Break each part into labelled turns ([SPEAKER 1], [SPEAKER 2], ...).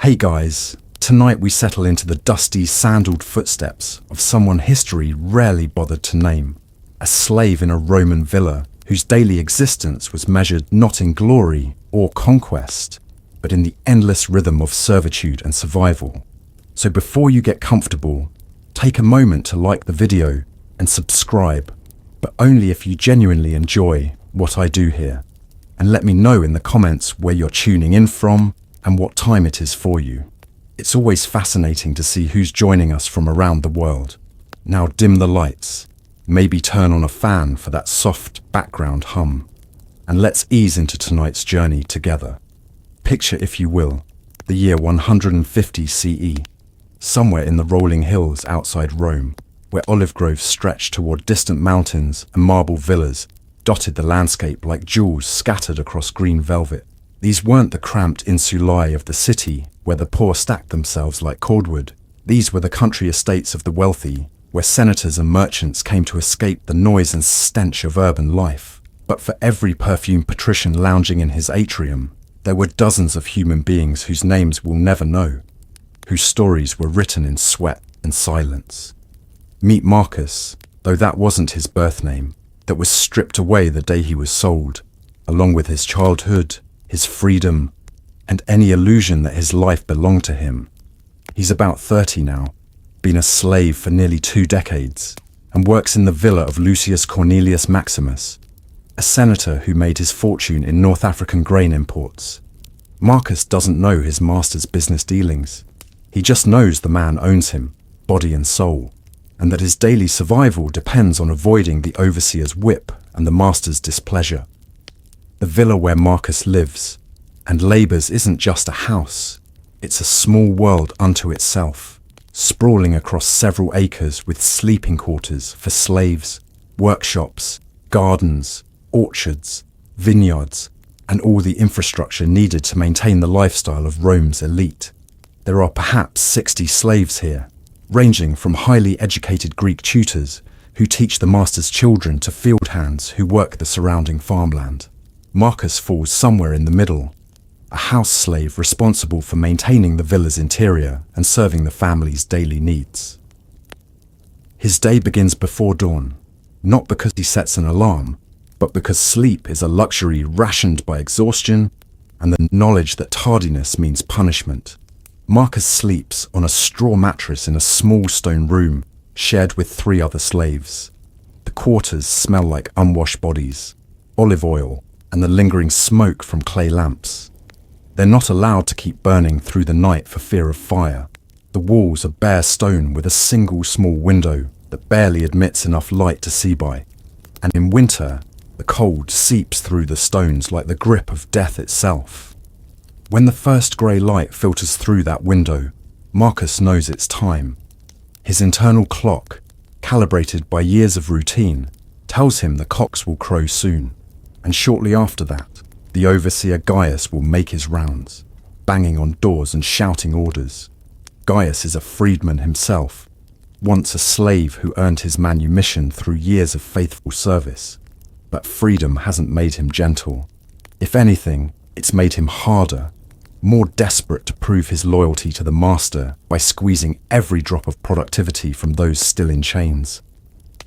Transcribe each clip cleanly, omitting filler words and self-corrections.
[SPEAKER 1] Hey guys, tonight we settle into the dusty, sandaled footsteps of someone history rarely bothered to name. A slave in a Roman villa whose daily existence was measured not in glory or conquest, but in the endless rhythm of servitude and survival. So before you get comfortable, take a moment to like the video and subscribe, but only if you genuinely enjoy what I do here. And let me know in the comments where you're tuning in from and what time it is for you. It's always fascinating to see who's joining us from around the world. Now dim the lights, maybe turn on a fan for that soft background hum, and let's ease into tonight's journey together. Picture, if you will, the year 150 CE, somewhere in the rolling hills outside Rome, where olive groves stretched toward distant mountains and marble villas dotted the landscape like jewels scattered across green velvet. These weren't the cramped insulae of the city where the poor stacked themselves like cordwood. These were the country estates of the wealthy, where senators and merchants came to escape the noise and stench of urban life. But for every perfumed patrician lounging in his atrium, there were dozens of human beings whose names we'll never know, whose stories were written in sweat and silence. Meet Marcus, though that wasn't his birth name, that was stripped away the day he was sold, along with his childhood, his freedom, and any illusion that his life belonged to him. He's about 30 now, been a slave for nearly 2 decades, and works in the villa of Lucius Cornelius Maximus, a senator who made his fortune in North African grain imports. Marcus doesn't know his master's business dealings. He just knows the man owns him, body and soul, and that his daily survival depends on avoiding the overseer's whip and the master's displeasure. The villa where Marcus lives and labours isn't just a house, it's a small world unto itself, sprawling across several acres with sleeping quarters for slaves, workshops, gardens, orchards, vineyards, and all the infrastructure needed to maintain the lifestyle of Rome's elite. There are perhaps 60 slaves here, ranging from highly educated Greek tutors who teach the master's children to field hands who work the surrounding farmland. Marcus falls somewhere in the middle, a house slave responsible for maintaining the villa's interior and serving the family's daily needs. His day begins before dawn, not because he sets an alarm, but because sleep is a luxury rationed by exhaustion and the knowledge that tardiness means punishment. Marcus sleeps on a straw mattress in a small stone room shared with 3 other slaves. The quarters smell like unwashed bodies, olive oil, and the lingering smoke from clay lamps. They're not allowed to keep burning through the night for fear of fire. The walls are bare stone with a single small window that barely admits enough light to see by. And in winter, the cold seeps through the stones like the grip of death itself. When the first grey light filters through that window, Marcus knows it's time. His internal clock, calibrated by years of routine, tells him the cocks will crow soon. And shortly after that, the overseer Gaius will make his rounds, banging on doors and shouting orders. Gaius is a freedman himself, once a slave who earned his manumission through years of faithful service. But freedom hasn't made him gentle. If anything, it's made him harder, more desperate to prove his loyalty to the master by squeezing every drop of productivity from those still in chains.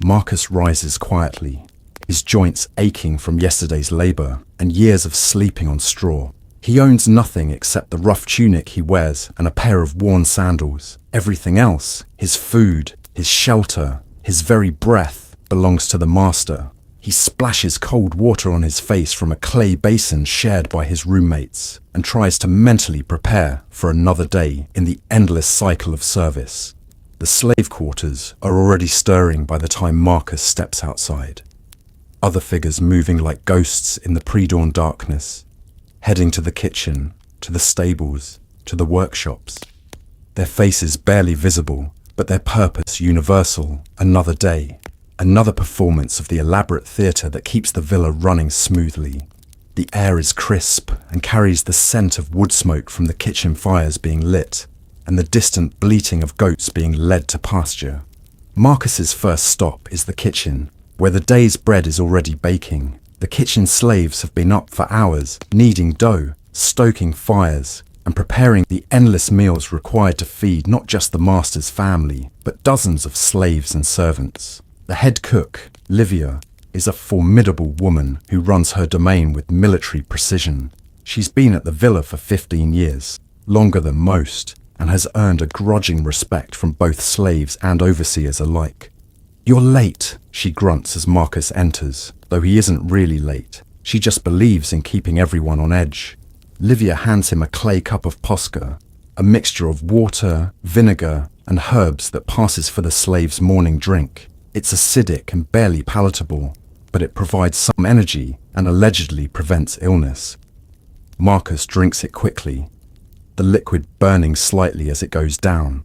[SPEAKER 1] Marcus rises quietly, his joints aching from yesterday's labour and years of sleeping on straw. He owns nothing except the rough tunic he wears and a pair of worn sandals. Everything else, his food, his shelter, his very breath, belongs to the master. He splashes cold water on his face from a clay basin shared by his roommates and tries to mentally prepare for another day in the endless cycle of service. The slave quarters are already stirring by the time Marcus steps outside. Other figures moving like ghosts in the pre-dawn darkness, heading to the kitchen, to the stables, to the workshops. Their faces barely visible, but their purpose universal. Another day, another performance of the elaborate theatre that keeps the villa running smoothly. The air is crisp and carries the scent of wood smoke from the kitchen fires being lit, and the distant bleating of goats being led to pasture. Marcus's first stop is the kitchen, where the day's bread is already baking. The kitchen slaves have been up for hours, kneading dough, stoking fires, and preparing the endless meals required to feed not just the master's family, but dozens of slaves and servants. The head cook, Livia, is a formidable woman who runs her domain with military precision. She's been at the villa for 15 years, longer than most, and has earned a grudging respect from both slaves and overseers alike. "You're late," she grunts as Marcus enters, though he isn't really late. She just believes in keeping everyone on edge. Livia hands him a clay cup of posca, a mixture of water, vinegar, and herbs that passes for the slave's morning drink. It's acidic and barely palatable, but it provides some energy and allegedly prevents illness. Marcus drinks it quickly, the liquid burning slightly as it goes down.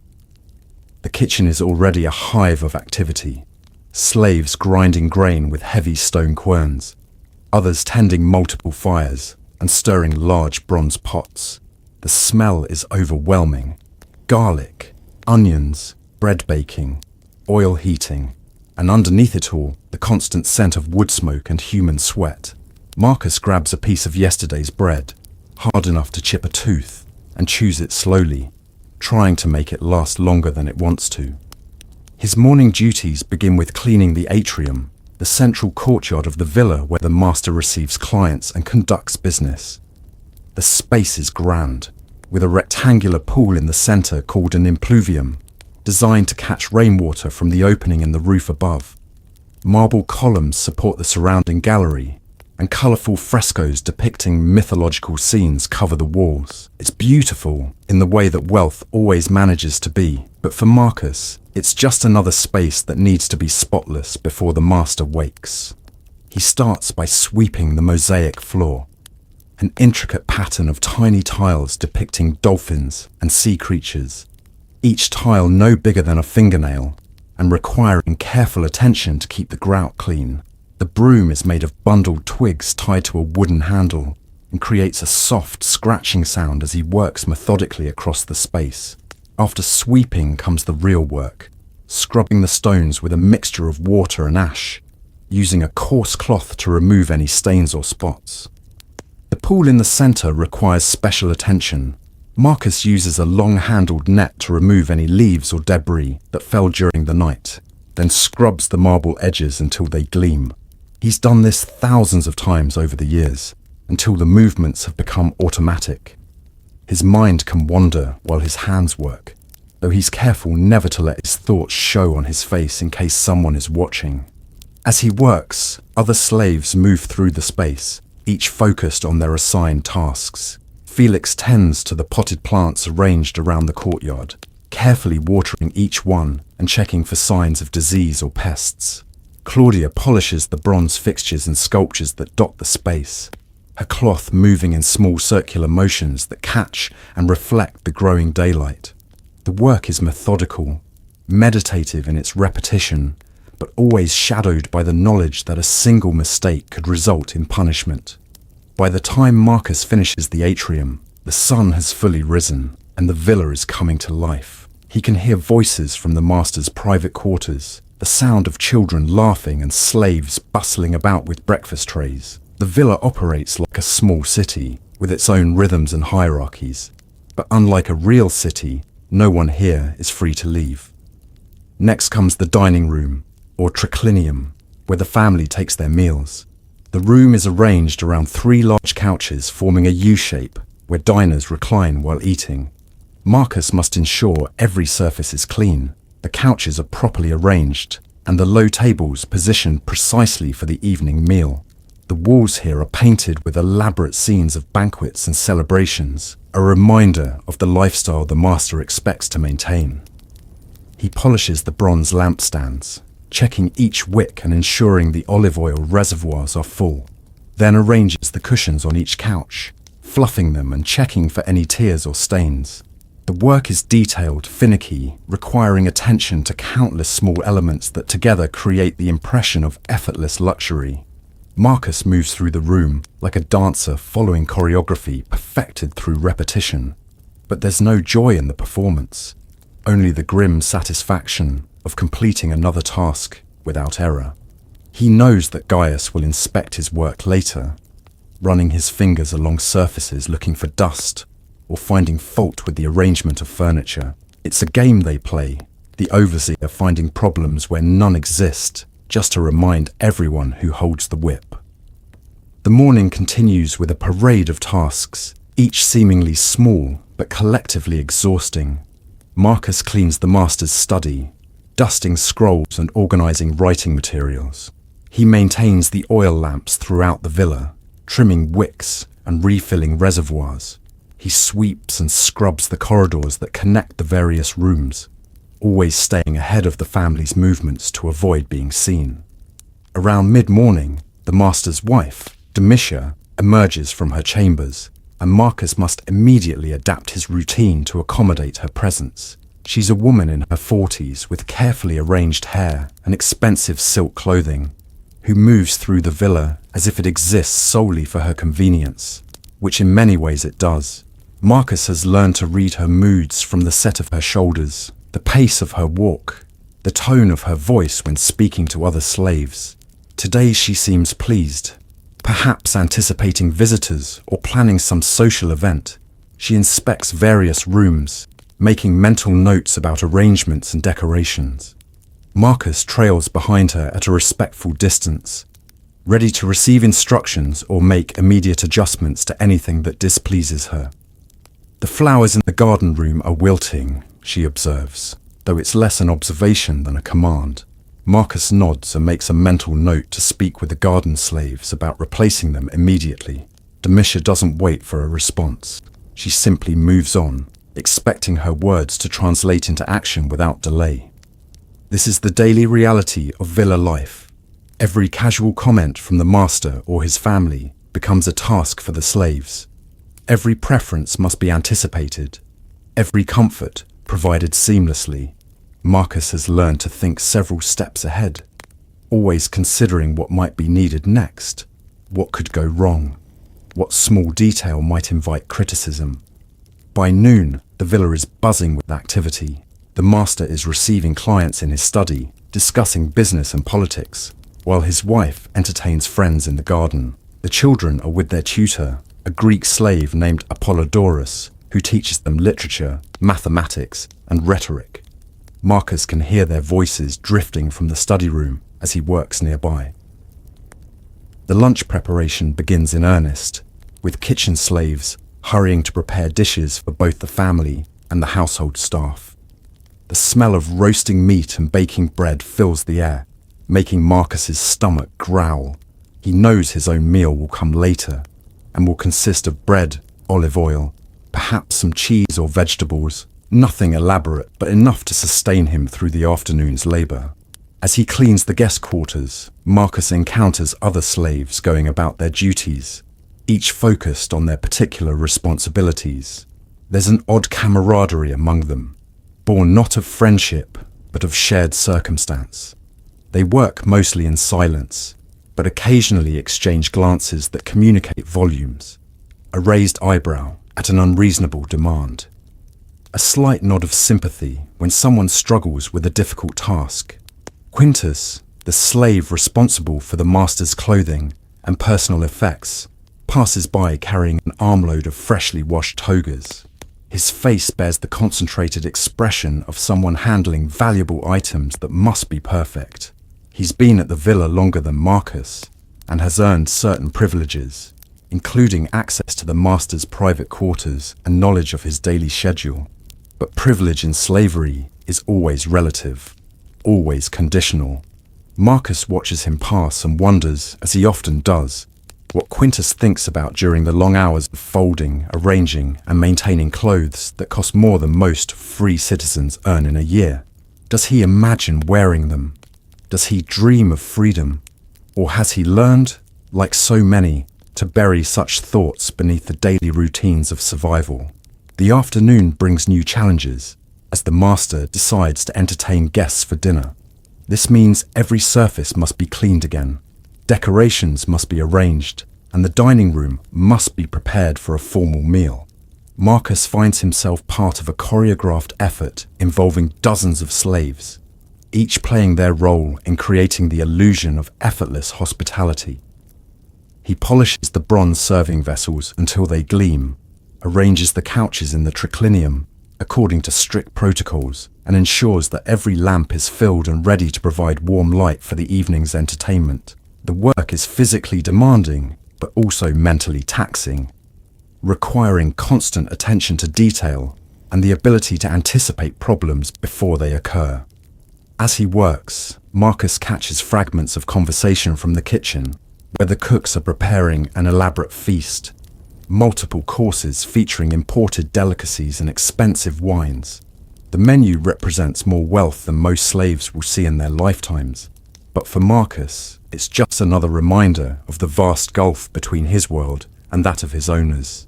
[SPEAKER 1] The kitchen is already a hive of activity. Slaves grinding grain with heavy stone querns, others tending multiple fires and stirring large bronze pots. The smell is overwhelming. Garlic, onions, bread baking, oil heating, and underneath it all, the constant scent of wood smoke and human sweat. Marcus grabs a piece of yesterday's bread, hard enough to chip a tooth, and chews it slowly, trying to make it last longer than it wants to. His morning duties begin with cleaning the atrium, the central courtyard of the villa where the master receives clients and conducts business. The space is grand, with a rectangular pool in the center called an impluvium, designed to catch rainwater from the opening in the roof above. Marble columns support the surrounding gallery, and colorful frescoes depicting mythological scenes cover the walls. It's beautiful in the way that wealth always manages to be, but for Marcus, it's just another space that needs to be spotless before the master wakes. He starts by sweeping the mosaic floor, an intricate pattern of tiny tiles depicting dolphins and sea creatures, each tile no bigger than a fingernail and requiring careful attention to keep the grout clean. The broom is made of bundled twigs tied to a wooden handle and creates a soft scratching sound as he works methodically across the space. After sweeping comes the real work, scrubbing the stones with a mixture of water and ash, using a coarse cloth to remove any stains or spots. The pool in the center requires special attention. Marcus uses a long-handled net to remove any leaves or debris that fell during the night, then scrubs the marble edges until they gleam. He's done this thousands of times over the years, until the movements have become automatic. His mind can wander while his hands work, though he's careful never to let his thoughts show on his face in case someone is watching. As he works, other slaves move through the space, each focused on their assigned tasks. Felix tends to the potted plants arranged around the courtyard, carefully watering each one and checking for signs of disease or pests. Claudia polishes the bronze fixtures and sculptures that dot the space, her cloth moving in small circular motions that catch and reflect the growing daylight. The work is methodical, meditative in its repetition, but always shadowed by the knowledge that a single mistake could result in punishment. By the time Marcus finishes the atrium, the sun has fully risen, and the villa is coming to life. He can hear voices from the master's private quarters, the sound of children laughing and slaves bustling about with breakfast trays. The villa operates like a small city, with its own rhythms and hierarchies. But unlike a real city, no one here is free to leave. Next comes the dining room, or triclinium, where the family takes their meals. The room is arranged around 3 large couches forming a U-shape, where diners recline while eating. Marcus must ensure every surface is clean, the couches are properly arranged, and the low tables positioned precisely for the evening meal. The walls here are painted with elaborate scenes of banquets and celebrations, a reminder of the lifestyle the master expects to maintain. He polishes the bronze lampstands, checking each wick and ensuring the olive oil reservoirs are full, then arranges the cushions on each couch, fluffing them and checking for any tears or stains. The work is detailed, finicky, requiring attention to countless small elements that together create the impression of effortless luxury. Marcus moves through the room like a dancer following choreography perfected through repetition. But there's no joy in the performance, only the grim satisfaction of completing another task without error. He knows that Gaius will inspect his work later, running his fingers along surfaces looking for dust, or finding fault with the arrangement of furniture. It's a game they play, the overseer finding problems where none exist, just to remind everyone who holds the whip. The morning continues with a parade of tasks, each seemingly small but collectively exhausting. Marcus cleans the master's study, dusting scrolls and organizing writing materials. He maintains the oil lamps throughout the villa, trimming wicks and refilling reservoirs. He sweeps and scrubs the corridors that connect the various rooms, always staying ahead of the family's movements to avoid being seen. Around mid-morning, the master's wife, Domitia, emerges from her chambers, and Marcus must immediately adapt his routine to accommodate her presence. She's a woman in her 40s with carefully arranged hair and expensive silk clothing, who moves through the villa as if it exists solely for her convenience, which in many ways it does. Marcus has learned to read her moods from the set of her shoulders, the pace of her walk, the tone of her voice when speaking to other slaves. Today she seems pleased, perhaps anticipating visitors or planning some social event. She inspects various rooms, making mental notes about arrangements and decorations. Marcus trails behind her at a respectful distance, ready to receive instructions or make immediate adjustments to anything that displeases her. The flowers in the garden room are wilting, she observes, though it's less an observation than a command. Marcus nods and makes a mental note to speak with the garden slaves about replacing them immediately. Domitia doesn't wait for a response. She simply moves on, expecting her words to translate into action without delay. This is the daily reality of villa life. Every casual comment from the master or his family becomes a task for the slaves. Every preference must be anticipated. Every comfort provided seamlessly. Marcus has learned to think several steps ahead, always considering what might be needed next, what could go wrong, what small detail might invite criticism. By noon, the villa is buzzing with activity. The master is receiving clients in his study, discussing business and politics, while his wife entertains friends in the garden. The children are with their tutor, a Greek slave named Apollodorus, who teaches them literature, mathematics, and rhetoric. Marcus can hear their voices drifting from the study room as he works nearby. The lunch preparation begins in earnest, with kitchen slaves hurrying to prepare dishes for both the family and the household staff. The smell of roasting meat and baking bread fills the air, making Marcus's stomach growl. He knows his own meal will come later and will consist of bread, olive oil, perhaps some cheese or vegetables. Nothing elaborate, but enough to sustain him through the afternoon's labor. As he cleans the guest quarters, Marcus encounters other slaves going about their duties, each focused on their particular responsibilities. There's an odd camaraderie among them, born not of friendship, but of shared circumstance. They work mostly in silence, but occasionally exchange glances that communicate volumes. A raised eyebrow at an unreasonable demand. A slight nod of sympathy when someone struggles with a difficult task. Quintus, the slave responsible for the master's clothing and personal effects, passes by carrying an armload of freshly washed togas. His face bears the concentrated expression of someone handling valuable items that must be perfect. He's been at the villa longer than Marcus and has earned certain privileges, including access to the master's private quarters and knowledge of his daily schedule. But privilege in slavery is always relative, always conditional. Marcus watches him pass and wonders, as he often does, what Quintus thinks about during the long hours of folding, arranging, and maintaining clothes that cost more than most free citizens earn in a year. Does he imagine wearing them? Does he dream of freedom? Or has he learned, like so many, to bury such thoughts beneath the daily routines of survival? The afternoon brings new challenges, as the master decides to entertain guests for dinner. This means every surface must be cleaned again, decorations must be arranged, and the dining room must be prepared for a formal meal. Marcus finds himself part of a choreographed effort involving dozens of slaves, each playing their role in creating the illusion of effortless hospitality. He polishes the bronze serving vessels until they gleam, arranges the couches in the triclinium according to strict protocols, and ensures that every lamp is filled and ready to provide warm light for the evening's entertainment. The work is physically demanding, but also mentally taxing, requiring constant attention to detail and the ability to anticipate problems before they occur. As he works, Marcus catches fragments of conversation from the kitchen, where the cooks are preparing an elaborate feast, multiple courses featuring imported delicacies and expensive wines. The menu represents more wealth than most slaves will see in their lifetimes, but for Marcus, it's just another reminder of the vast gulf between his world and that of his owners.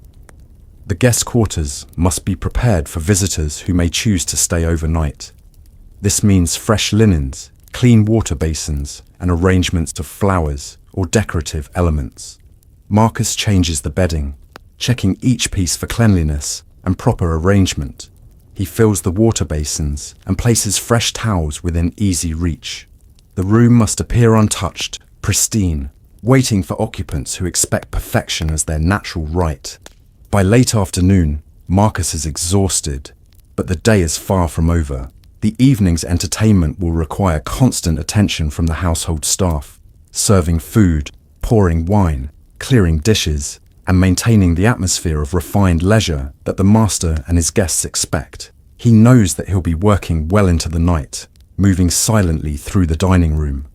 [SPEAKER 1] The guest quarters must be prepared for visitors who may choose to stay overnight. This means fresh linens, clean water basins, and arrangements of flowers or decorative elements. Marcus changes the bedding, checking each piece for cleanliness and proper arrangement. He fills the water basins and places fresh towels within easy reach. The room must appear untouched, pristine, waiting for occupants who expect perfection as their natural right. By late afternoon, Marcus is exhausted, but the day is far from over. The evening's entertainment will require constant attention from the household staff, serving food, pouring wine, clearing dishes, and maintaining the atmosphere of refined leisure that the master and his guests expect. He knows that he'll be working well into the night, moving silently through the dining room,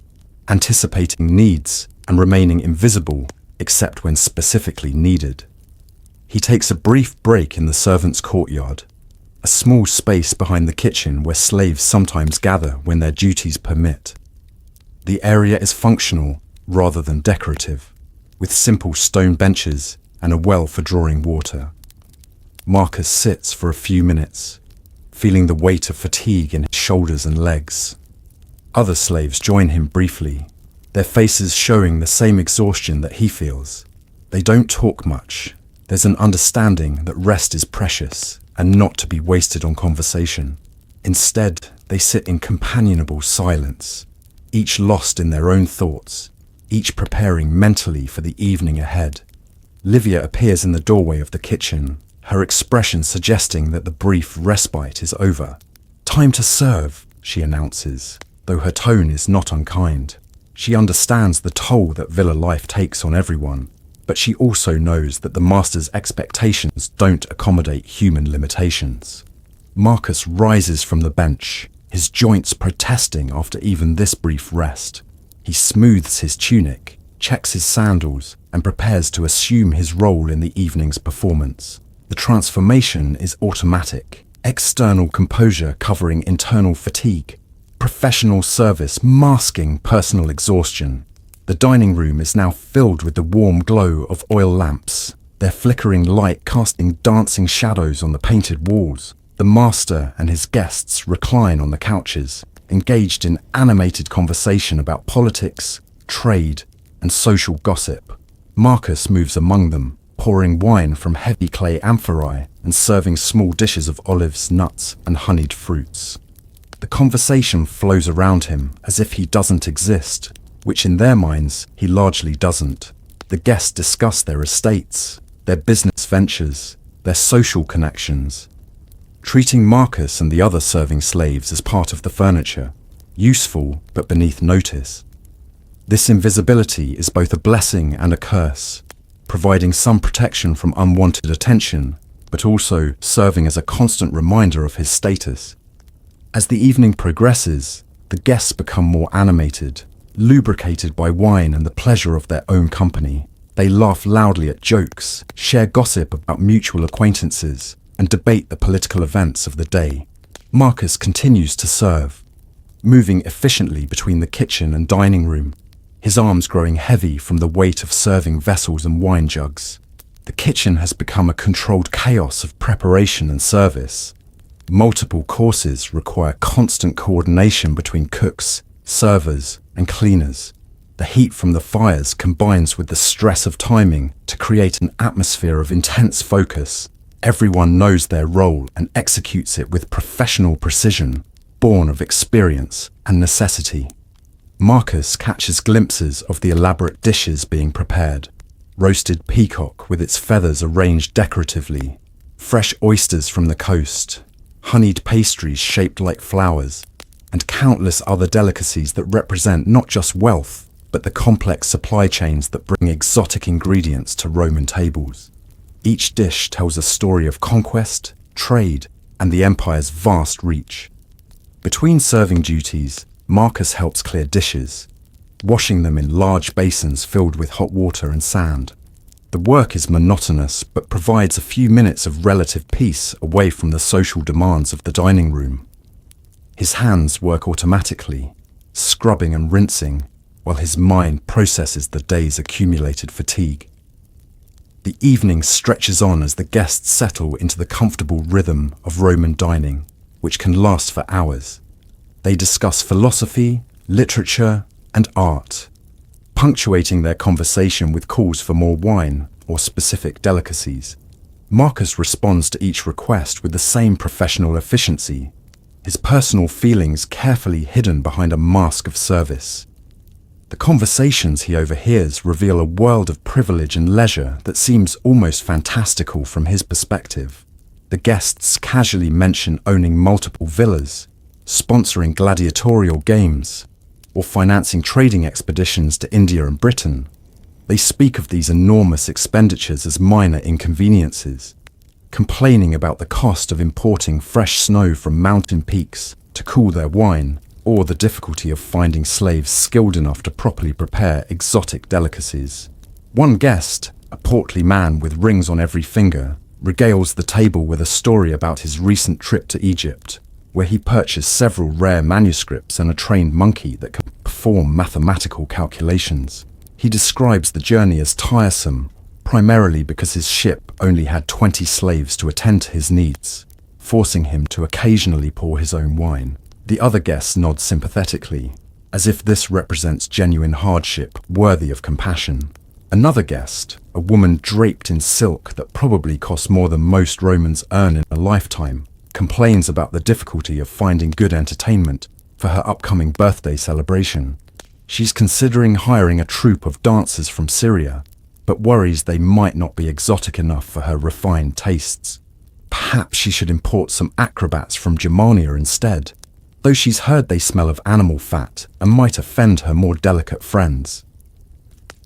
[SPEAKER 1] anticipating needs and remaining invisible except when specifically needed. He takes a brief break in the servants' courtyard, a small space behind the kitchen where slaves sometimes gather when their duties permit. The area is functional rather than decorative, with simple stone benches and a well for drawing water. Marcus sits for a few minutes, feeling the weight of fatigue in his shoulders and legs. Other slaves join him briefly, their faces showing the same exhaustion that he feels. They don't talk much. There's an understanding that rest is precious and not to be wasted on conversation. Instead, they sit in companionable silence, each lost in their own thoughts, each preparing mentally for the evening ahead. Livia appears in the doorway of the kitchen, her expression suggesting that the brief respite is over. "Time to serve," she announces, though her tone is not unkind. She understands the toll that villa life takes on everyone, but she also knows that the master's expectations don't accommodate human limitations. Marcus rises from the bench, his joints protesting after even this brief rest. He smooths his tunic, checks his sandals, and prepares to assume his role in the evening's performance. The transformation is automatic, external composure covering internal fatigue, professional service masking personal exhaustion. The dining room is now filled with the warm glow of oil lamps, their flickering light casting dancing shadows on the painted walls. The master and his guests recline on the couches, engaged in animated conversation about politics, trade, and social gossip. Marcus moves among them, pouring wine from heavy clay amphorae and serving small dishes of olives, nuts, and honeyed fruits. The conversation flows around him as if he doesn't exist, which in their minds he largely doesn't. The guests discuss their estates, their business ventures, their social connections, treating Marcus and the other serving slaves as part of the furniture, useful but beneath notice. This invisibility is both a blessing and a curse, providing some protection from unwanted attention, but also serving as a constant reminder of his status. As the evening progresses, the guests become more animated, lubricated by wine and the pleasure of their own company. They laugh loudly at jokes, share gossip about mutual acquaintances, and debate the political events of the day. Marcus continues to serve, moving efficiently between the kitchen and dining room, his arms growing heavy from the weight of serving vessels and wine jugs. The kitchen has become a controlled chaos of preparation and service. Multiple courses require constant coordination between cooks, servers, and cleaners. The heat from the fires combines with the stress of timing to create an atmosphere of intense focus. Everyone knows their role and executes it with professional precision, born of experience and necessity. Marcus catches glimpses of the elaborate dishes being prepared. Roasted peacock with its feathers arranged decoratively, fresh oysters from the coast, honeyed pastries shaped like flowers, and countless other delicacies that represent not just wealth, but the complex supply chains that bring exotic ingredients to Roman tables. Each dish tells a story of conquest, trade, and the empire's vast reach. Between serving duties, Marcus helps clear dishes, washing them in large basins filled with hot water and sand. The work is monotonous, but provides a few minutes of relative peace away from the social demands of the dining room. His hands work automatically, scrubbing and rinsing, while his mind processes the day's accumulated fatigue. The evening stretches on as the guests settle into the comfortable rhythm of Roman dining, which can last for hours. They discuss philosophy, literature, and art, punctuating their conversation with calls for more wine or specific delicacies. Marcus responds to each request with the same professional efficiency, his personal feelings carefully hidden behind a mask of service. The conversations he overhears reveal a world of privilege and leisure that seems almost fantastical from his perspective. The guests casually mention owning multiple villas, sponsoring gladiatorial games, or financing trading expeditions to India and Britain. They speak of these enormous expenditures as minor inconveniences, complaining about the cost of importing fresh snow from mountain peaks to cool their wine, or the difficulty of finding slaves skilled enough to properly prepare exotic delicacies. One guest, a portly man with rings on every finger, regales the table with a story about his recent trip to Egypt, where he purchased several rare manuscripts and a trained monkey that can perform mathematical calculations. He describes the journey as tiresome, primarily because his ship only had 20 slaves to attend to his needs, forcing him to occasionally pour his own wine. The other guests nod sympathetically, as if this represents genuine hardship worthy of compassion. Another guest, a woman draped in silk that probably costs more than most Romans earn in a lifetime, complains about the difficulty of finding good entertainment for her upcoming birthday celebration. She's considering hiring a troupe of dancers from Syria, but worries they might not be exotic enough for her refined tastes. Perhaps she should import some acrobats from Germania instead, though she's heard they smell of animal fat and might offend her more delicate friends.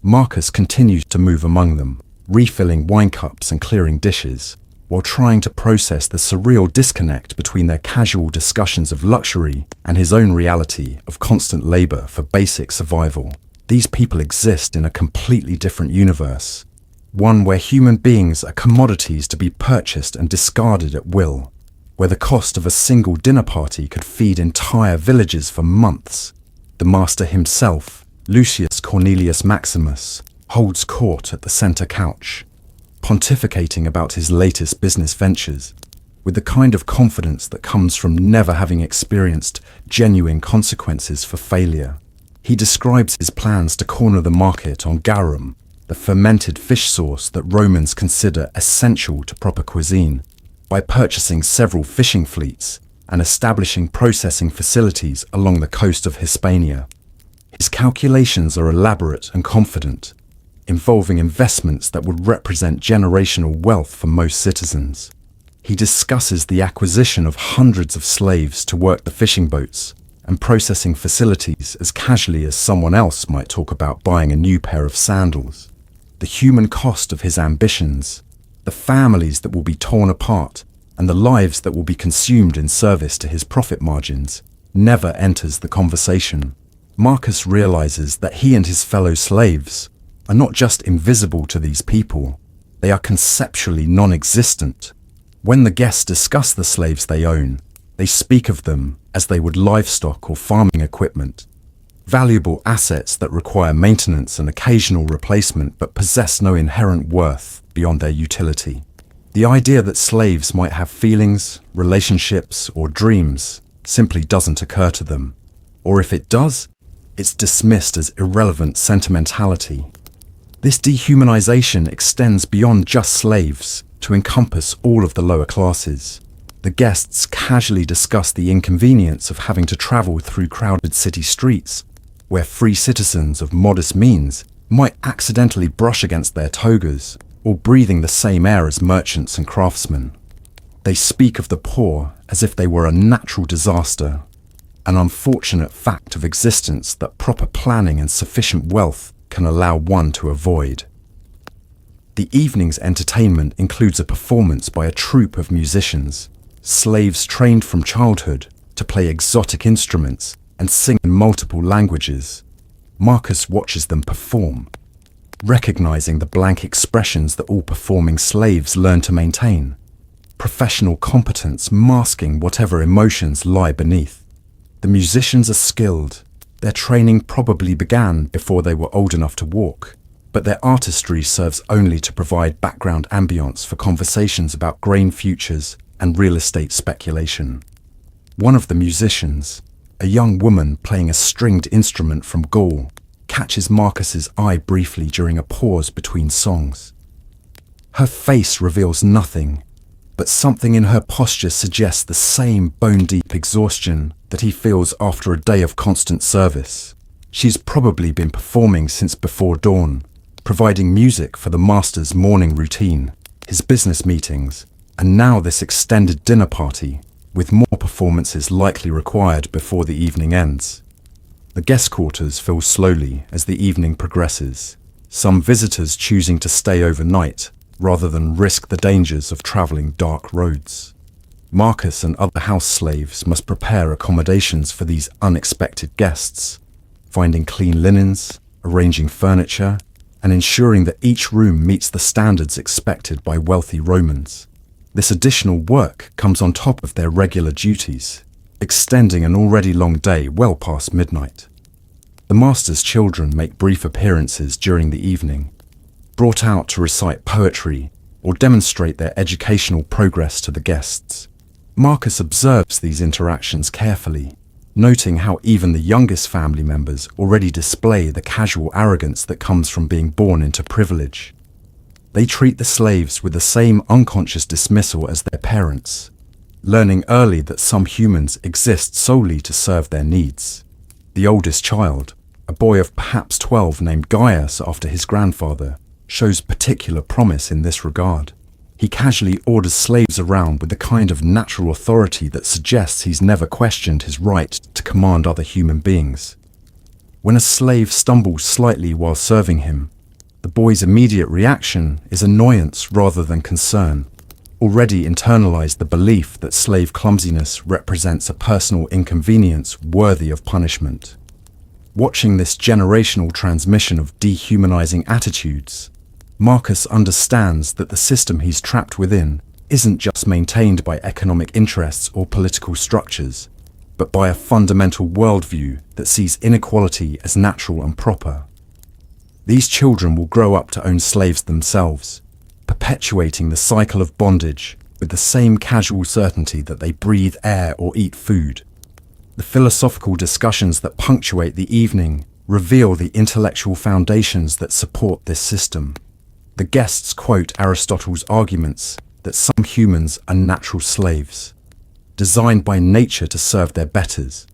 [SPEAKER 1] Marcus continues to move among them, refilling wine cups and clearing dishes, while trying to process the surreal disconnect between their casual discussions of luxury and his own reality of constant labor for basic survival. These people exist in a completely different universe, one where human beings are commodities to be purchased and discarded at will, where the cost of a single dinner party could feed entire villages for months. The master himself, Lucius Cornelius Maximus, holds court at the center couch, pontificating about his latest business ventures, with the kind of confidence that comes from never having experienced genuine consequences for failure. He describes his plans to corner the market on garum, the fermented fish sauce that Romans consider essential to proper cuisine, by purchasing several fishing fleets and establishing processing facilities along the coast of Hispania. His calculations are elaborate and confident, involving investments that would represent generational wealth for most citizens. He discusses the acquisition of hundreds of slaves to work the fishing boats and processing facilities as casually as someone else might talk about buying a new pair of sandals. The human cost of his ambitions, the families that will be torn apart, and the lives that will be consumed in service to his profit margins, never enters the conversation. Marcus realizes that he and his fellow slaves are not just invisible to these people, they are conceptually non-existent. When the guests discuss the slaves they own, they speak of them as they would livestock or farming equipment, valuable assets that require maintenance and occasional replacement but possess no inherent worth beyond their utility. The idea that slaves might have feelings, relationships, or dreams simply doesn't occur to them. Or if it does, it's dismissed as irrelevant sentimentality. This dehumanization extends beyond just slaves to encompass all of the lower classes. The guests casually discuss the inconvenience of having to travel through crowded city streets, where free citizens of modest means might accidentally brush against their togas, or breathing the same air as merchants and craftsmen. They speak of the poor as if they were a natural disaster, an unfortunate fact of existence that proper planning and sufficient wealth can allow one to avoid. The evening's entertainment includes a performance by a troupe of musicians, slaves trained from childhood to play exotic instruments and sing in multiple languages. Marcus watches them perform, recognizing the blank expressions that all performing slaves learn to maintain, professional competence masking whatever emotions lie beneath. The musicians are skilled. Their training probably began before they were old enough to walk, but their artistry serves only to provide background ambience for conversations about grain futures and real estate speculation. One of the musicians, a young woman playing a stringed instrument from Gaul, catches Marcus's eye briefly during a pause between songs. Her face reveals nothing, but something in her posture suggests the same bone-deep exhaustion that he feels after a day of constant service. She's probably been performing since before dawn, providing music for the master's morning routine, his business meetings, and now this extended dinner party, with more performances likely required before the evening ends. The guest quarters fill slowly as the evening progresses, some visitors choosing to stay overnight rather than risk the dangers of traveling dark roads. Marcus and other house slaves must prepare accommodations for these unexpected guests, finding clean linens, arranging furniture, and ensuring that each room meets the standards expected by wealthy Romans. This additional work comes on top of their regular duties, extending an already long day well past midnight. The master's children make brief appearances during the evening, brought out to recite poetry or demonstrate their educational progress to the guests. Marcus observes these interactions carefully, noting how even the youngest family members already display the casual arrogance that comes from being born into privilege. They treat the slaves with the same unconscious dismissal as their parents, learning early that some humans exist solely to serve their needs. The oldest child, a boy of perhaps 12 named Gaius after his grandfather, shows particular promise in this regard. He casually orders slaves around with the kind of natural authority that suggests he's never questioned his right to command other human beings. When a slave stumbles slightly while serving him, the boy's immediate reaction is annoyance rather than concern, already internalized the belief that slave clumsiness represents a personal inconvenience worthy of punishment. Watching this generational transmission of dehumanizing attitudes, Marcus understands that the system he's trapped within isn't just maintained by economic interests or political structures, but by a fundamental worldview that sees inequality as natural and proper. These children will grow up to own slaves themselves, perpetuating the cycle of bondage with the same casual certainty that they breathe air or eat food. The philosophical discussions that punctuate the evening reveal the intellectual foundations that support this system. The guests quote Aristotle's arguments that some humans are natural slaves, designed by nature to serve their betters,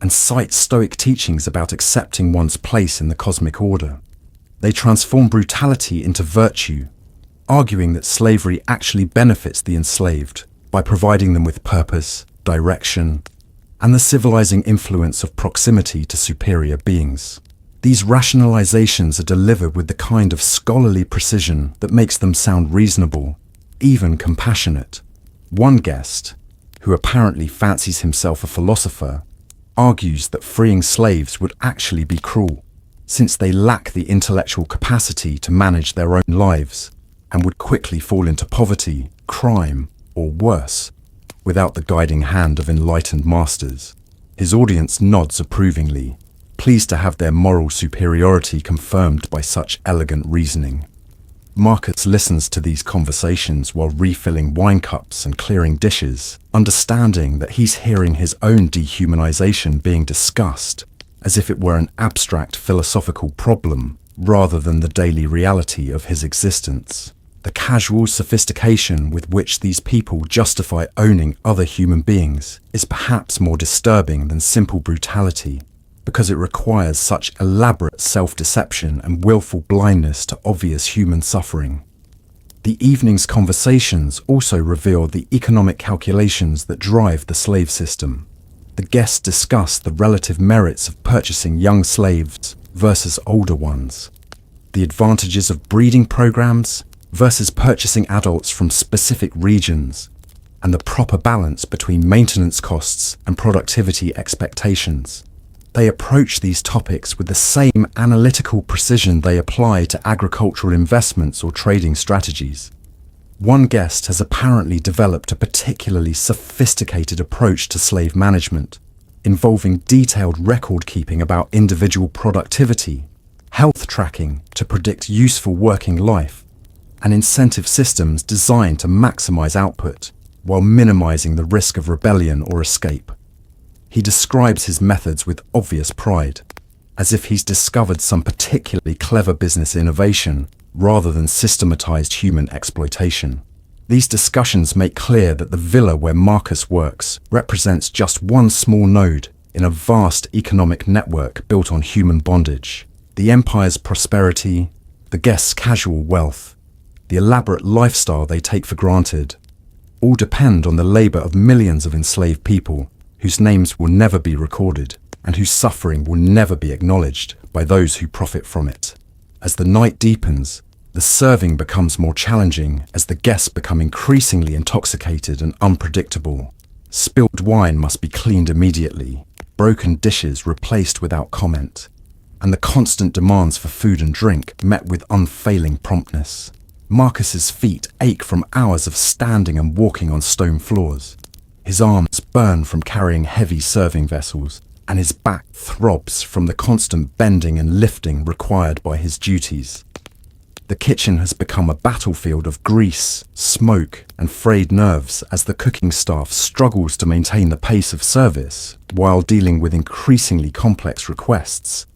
[SPEAKER 1] and cite Stoic teachings about accepting one's place in the cosmic order. They transform brutality into virtue, arguing that slavery actually benefits the enslaved by providing them with purpose, direction, and the civilizing influence of proximity to superior beings. These rationalizations are delivered with the kind of scholarly precision that makes them sound reasonable, even compassionate. One guest, who apparently fancies himself a philosopher, argues that freeing slaves would actually be cruel, since they lack the intellectual capacity to manage their own lives and would quickly fall into poverty, crime, or worse, without the guiding hand of enlightened masters. His audience nods approvingly, pleased to have their moral superiority confirmed by such elegant reasoning. Marcus listens to these conversations while refilling wine cups and clearing dishes, understanding that he's hearing his own dehumanization being discussed, as if it were an abstract philosophical problem rather than the daily reality of his existence. The casual sophistication with which these people justify owning other human beings is perhaps more disturbing than simple brutality, because it requires such elaborate self-deception and willful blindness to obvious human suffering. The evening's conversations also reveal the economic calculations that drive the slave system. The guests discuss the relative merits of purchasing young slaves versus older ones, the advantages of breeding programs versus purchasing adults from specific regions, and the proper balance between maintenance costs and productivity expectations. They approach these topics with the same analytical precision they apply to agricultural investments or trading strategies. One guest has apparently developed a particularly sophisticated approach to slave management, involving detailed record-keeping about individual productivity, health tracking to predict useful working life, and incentive systems designed to maximize output while minimizing the risk of rebellion or escape. He describes his methods with obvious pride, as if he's discovered some particularly clever business innovation rather than systematized human exploitation. These discussions make clear that the villa where Marcus works represents just one small node in a vast economic network built on human bondage. The empire's prosperity, the guests' casual wealth, the elaborate lifestyle they take for granted, all depend on the labor of millions of enslaved people whose names will never be recorded and whose suffering will never be acknowledged by those who profit from it. As the night deepens, the serving becomes more challenging as the guests become increasingly intoxicated and unpredictable. Spilled wine must be cleaned immediately, broken dishes replaced without comment, and the constant demands for food and drink met with unfailing promptness. Marcus's feet ache from hours of standing and walking on stone floors. His arms burn from carrying heavy serving vessels, and his back throbs from the constant bending and lifting required by his duties. The kitchen has become a battlefield of grease, smoke, and frayed nerves as the cooking staff struggles to maintain the pace of service while dealing with increasingly complex requests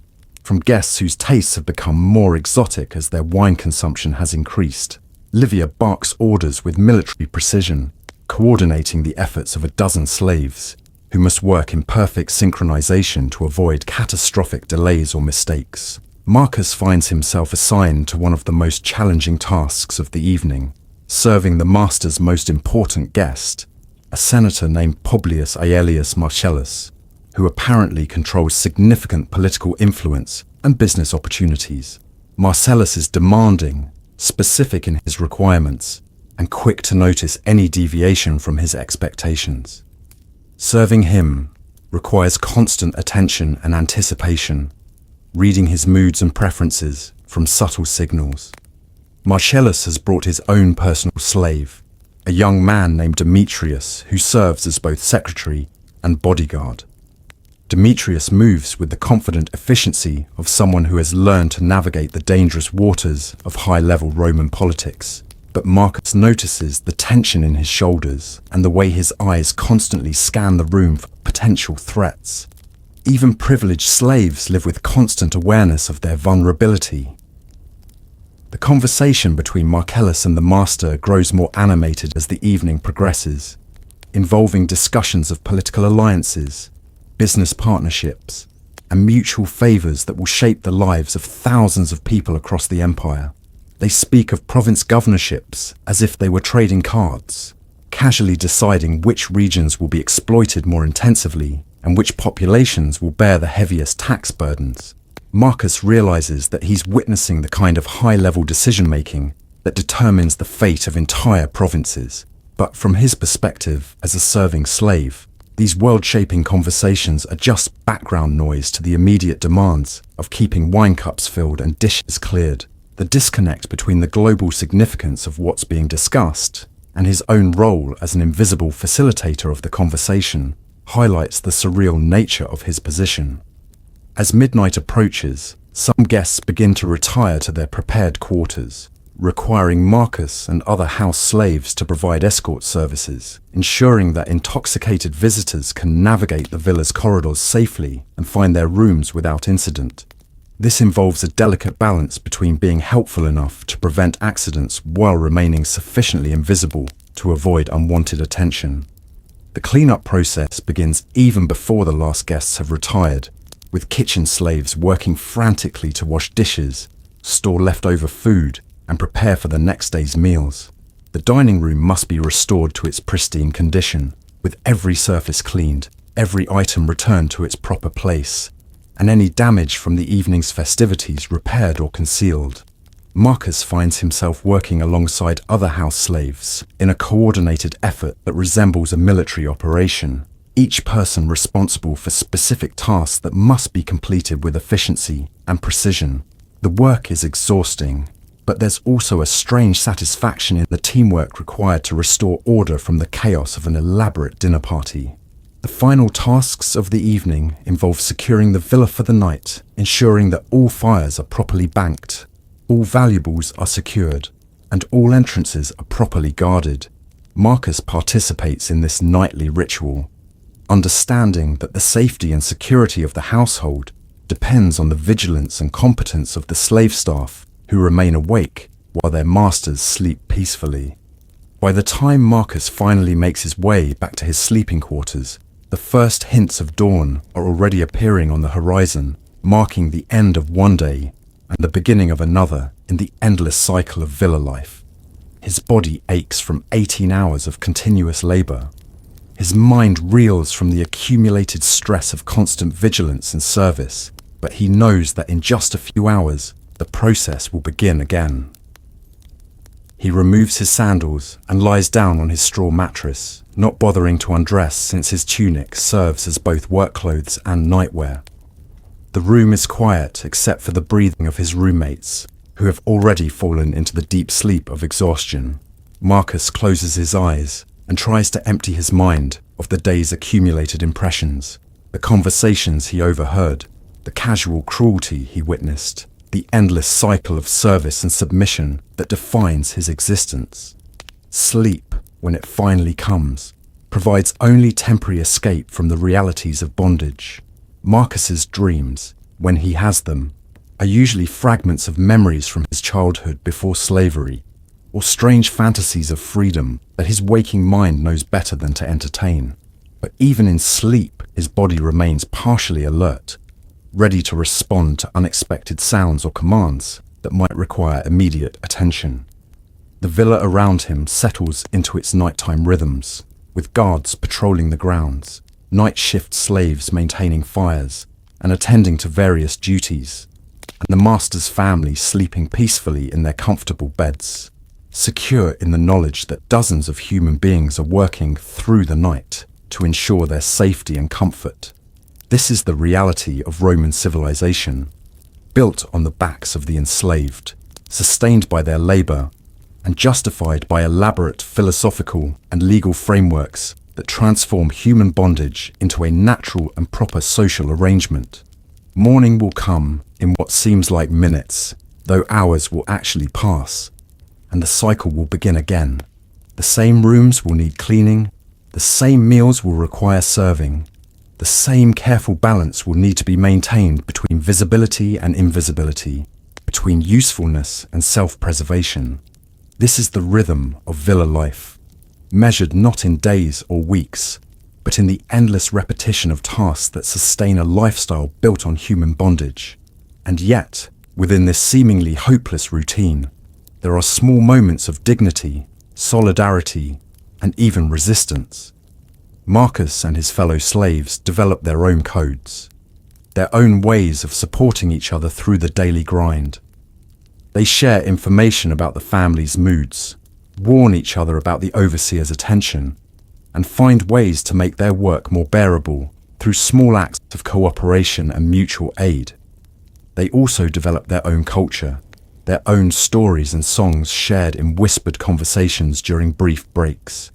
[SPEAKER 1] from guests whose tastes have become more exotic as their wine consumption has increased. Livia barks orders with military precision, coordinating the efforts of a dozen slaves, who must work in perfect synchronization to avoid catastrophic delays or mistakes. Marcus finds himself assigned to one of the most challenging tasks of the evening, serving the master's most important guest, a senator named Publius Aelius Marcellus, who apparently controls significant political influence and business opportunities. Marcellus is demanding, specific in his requirements, and quick to notice any deviation from his expectations. Serving him requires constant attention and anticipation, reading his moods and preferences from subtle signals. Marcellus has brought his own personal slave, a young man named Demetrius, who serves as both secretary and bodyguard. Demetrius moves with the confident efficiency of someone who has learned to navigate the dangerous waters of high-level Roman politics. But Marcus notices the tension in his shoulders and the way his eyes constantly scan the room for potential threats. Even privileged slaves live with constant awareness of their vulnerability. The conversation between Marcellus and the master grows more animated as the evening progresses, involving discussions of political alliances, business partnerships, and mutual favors that will shape the lives of thousands of people across the empire. They speak of province governorships as if they were trading cards, casually deciding which regions will be exploited more intensively and which populations will bear the heaviest tax burdens. Marcus realizes that he's witnessing the kind of high-level decision-making that determines the fate of entire provinces. But from his perspective as a serving slave, these world-shaping conversations are just background noise to the immediate demands of keeping wine cups filled and dishes cleared. The disconnect between the global significance of what's being discussed and his own role as an invisible facilitator of the conversation highlights the surreal nature of his position. As midnight approaches, some guests begin to retire to their prepared quarters, requiring Marcus and other house slaves to provide escort services, ensuring that intoxicated visitors can navigate the villa's corridors safely and find their rooms without incident. This involves a delicate balance between being helpful enough to prevent accidents while remaining sufficiently invisible to avoid unwanted attention. The cleanup process begins even before the last guests have retired, with kitchen slaves working frantically to wash dishes, store leftover food, and prepare for the next day's meals. The dining room must be restored to its pristine condition, with every surface cleaned, every item returned to its proper place, and any damage from the evening's festivities repaired or concealed. Marcus finds himself working alongside other house slaves in a coordinated effort that resembles a military operation, each person responsible for specific tasks that must be completed with efficiency and precision. The work is exhausting, but there's also a strange satisfaction in the teamwork required to restore order from the chaos of an elaborate dinner party. The final tasks of the evening involve securing the villa for the night, ensuring that all fires are properly banked, all valuables are secured, and all entrances are properly guarded. Marcus participates in this nightly ritual, understanding that the safety and security of the household depends on the vigilance and competence of the slave staff who remain awake while their masters sleep peacefully. By the time Marcus finally makes his way back to his sleeping quarters, the first hints of dawn are already appearing on the horizon, marking the end of one day and the beginning of another in the endless cycle of villa life. His body aches from 18 hours of continuous labor. His mind reels from the accumulated stress of constant vigilance and service, but he knows that in just a few hours, the process will begin again. He removes his sandals and lies down on his straw mattress, not bothering to undress since his tunic serves as both work clothes and nightwear. The room is quiet except for the breathing of his roommates, who have already fallen into the deep sleep of exhaustion. Marcus closes his eyes and tries to empty his mind of the day's accumulated impressions, the conversations he overheard, the casual cruelty he witnessed, the endless cycle of service and submission that defines his existence. Sleep, when it finally comes, provides only temporary escape from the realities of bondage. Marcus's dreams, when he has them, are usually fragments of memories from his childhood before slavery, or strange fantasies of freedom that his waking mind knows better than to entertain. But even in sleep, his body remains partially alert, ready to respond to unexpected sounds or commands that might require immediate attention. The villa around him settles into its nighttime rhythms, with guards patrolling the grounds, night shift slaves maintaining fires and attending to various duties, and the master's family sleeping peacefully in their comfortable beds, secure in the knowledge that dozens of human beings are working through the night to ensure their safety and comfort. This is the reality of Roman civilization, built on the backs of the enslaved, sustained by their labor, and justified by elaborate philosophical and legal frameworks that transform human bondage into a natural and proper social arrangement. Morning will come in what seems like minutes, though hours will actually pass, and the cycle will begin again. The same rooms will need cleaning, the same meals will require serving, the same careful balance will need to be maintained between visibility and invisibility, between usefulness and self-preservation. This is the rhythm of villa life, measured not in days or weeks, but in the endless repetition of tasks that sustain a lifestyle built on human bondage. And yet, within this seemingly hopeless routine, there are small moments of dignity, solidarity, and even resistance. Marcus and his fellow slaves develop their own codes, their own ways of supporting each other through the daily grind. They share information about the family's moods, warn each other about the overseer's attention, and find ways to make their work more bearable through small acts of cooperation and mutual aid. They also develop their own culture, their own stories and songs shared in whispered conversations during brief breaks.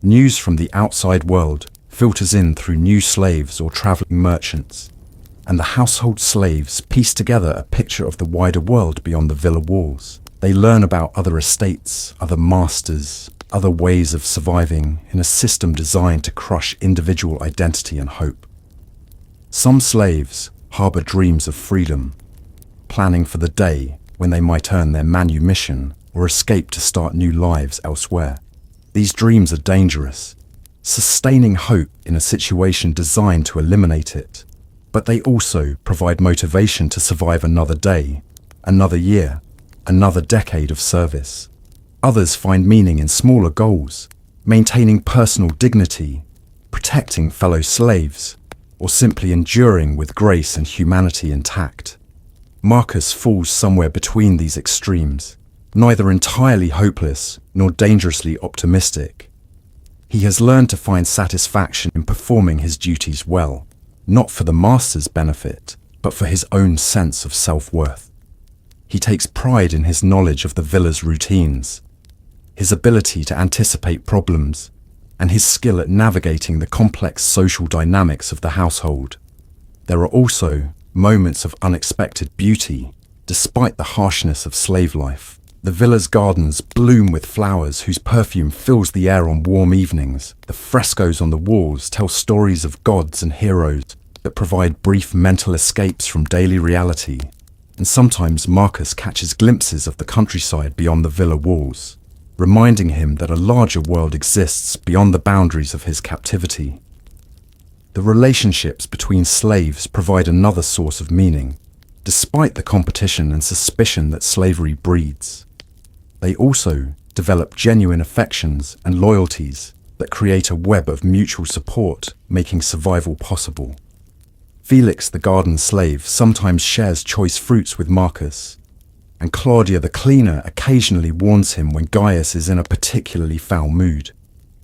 [SPEAKER 1] News from the outside world filters in through new slaves or traveling merchants, and the household slaves piece together a picture of the wider world beyond the villa walls. They learn about other estates, other masters, other ways of surviving in a system designed to crush individual identity and hope. Some slaves harbor dreams of freedom, planning for the day when they might earn their manumission or escape to start new lives elsewhere. These dreams are dangerous, sustaining hope in a situation designed to eliminate it, but they also provide motivation to survive another day, another year, another decade of service. Others find meaning in smaller goals, maintaining personal dignity, protecting fellow slaves, or simply enduring with grace and humanity intact. Marcus falls somewhere between these extremes, neither entirely hopeless nor dangerously optimistic. He has learned to find satisfaction in performing his duties well, not for the master's benefit, but for his own sense of self-worth. He takes pride in his knowledge of the villa's routines, his ability to anticipate problems, and his skill at navigating the complex social dynamics of the household. There are also moments of unexpected beauty, despite the harshness of slave life. The villa's gardens bloom with flowers whose perfume fills the air on warm evenings. The frescoes on the walls tell stories of gods and heroes that provide brief mental escapes from daily reality. And sometimes Marcus catches glimpses of the countryside beyond the villa walls, reminding him that a larger world exists beyond the boundaries of his captivity. The relationships between slaves provide another source of meaning, despite the competition and suspicion that slavery breeds. They also develop genuine affections and loyalties that create a web of mutual support, making survival possible. Felix, the garden slave, sometimes shares choice fruits with Marcus, and Claudia, the cleaner, occasionally warns him when Gaius is in a particularly foul mood.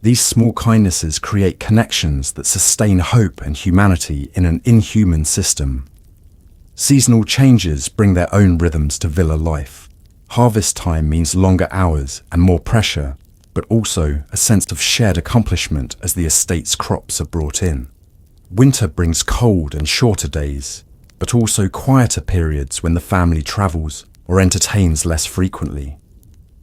[SPEAKER 1] These small kindnesses create connections that sustain hope and humanity in an inhuman system. Seasonal changes bring their own rhythms to villa life. Harvest time means longer hours and more pressure, but also a sense of shared accomplishment as the estate's crops are brought in. Winter brings cold and shorter days, but also quieter periods when the family travels or entertains less frequently.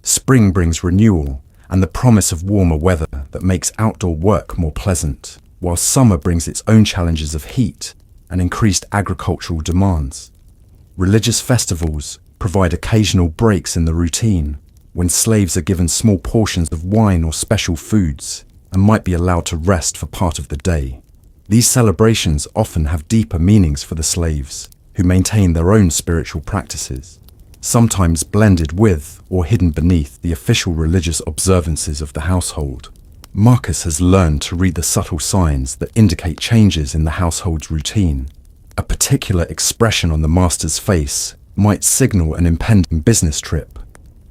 [SPEAKER 1] Spring brings renewal and the promise of warmer weather that makes outdoor work more pleasant, while summer brings its own challenges of heat and increased agricultural demands. Religious festivals provide occasional breaks in the routine, when slaves are given small portions of wine or special foods and might be allowed to rest for part of the day. These celebrations often have deeper meanings for the slaves, who maintain their own spiritual practices, sometimes blended with or hidden beneath the official religious observances of the household. Marcus has learned to read the subtle signs that indicate changes in the household's routine. A particular expression on the master's face might signal an impending business trip.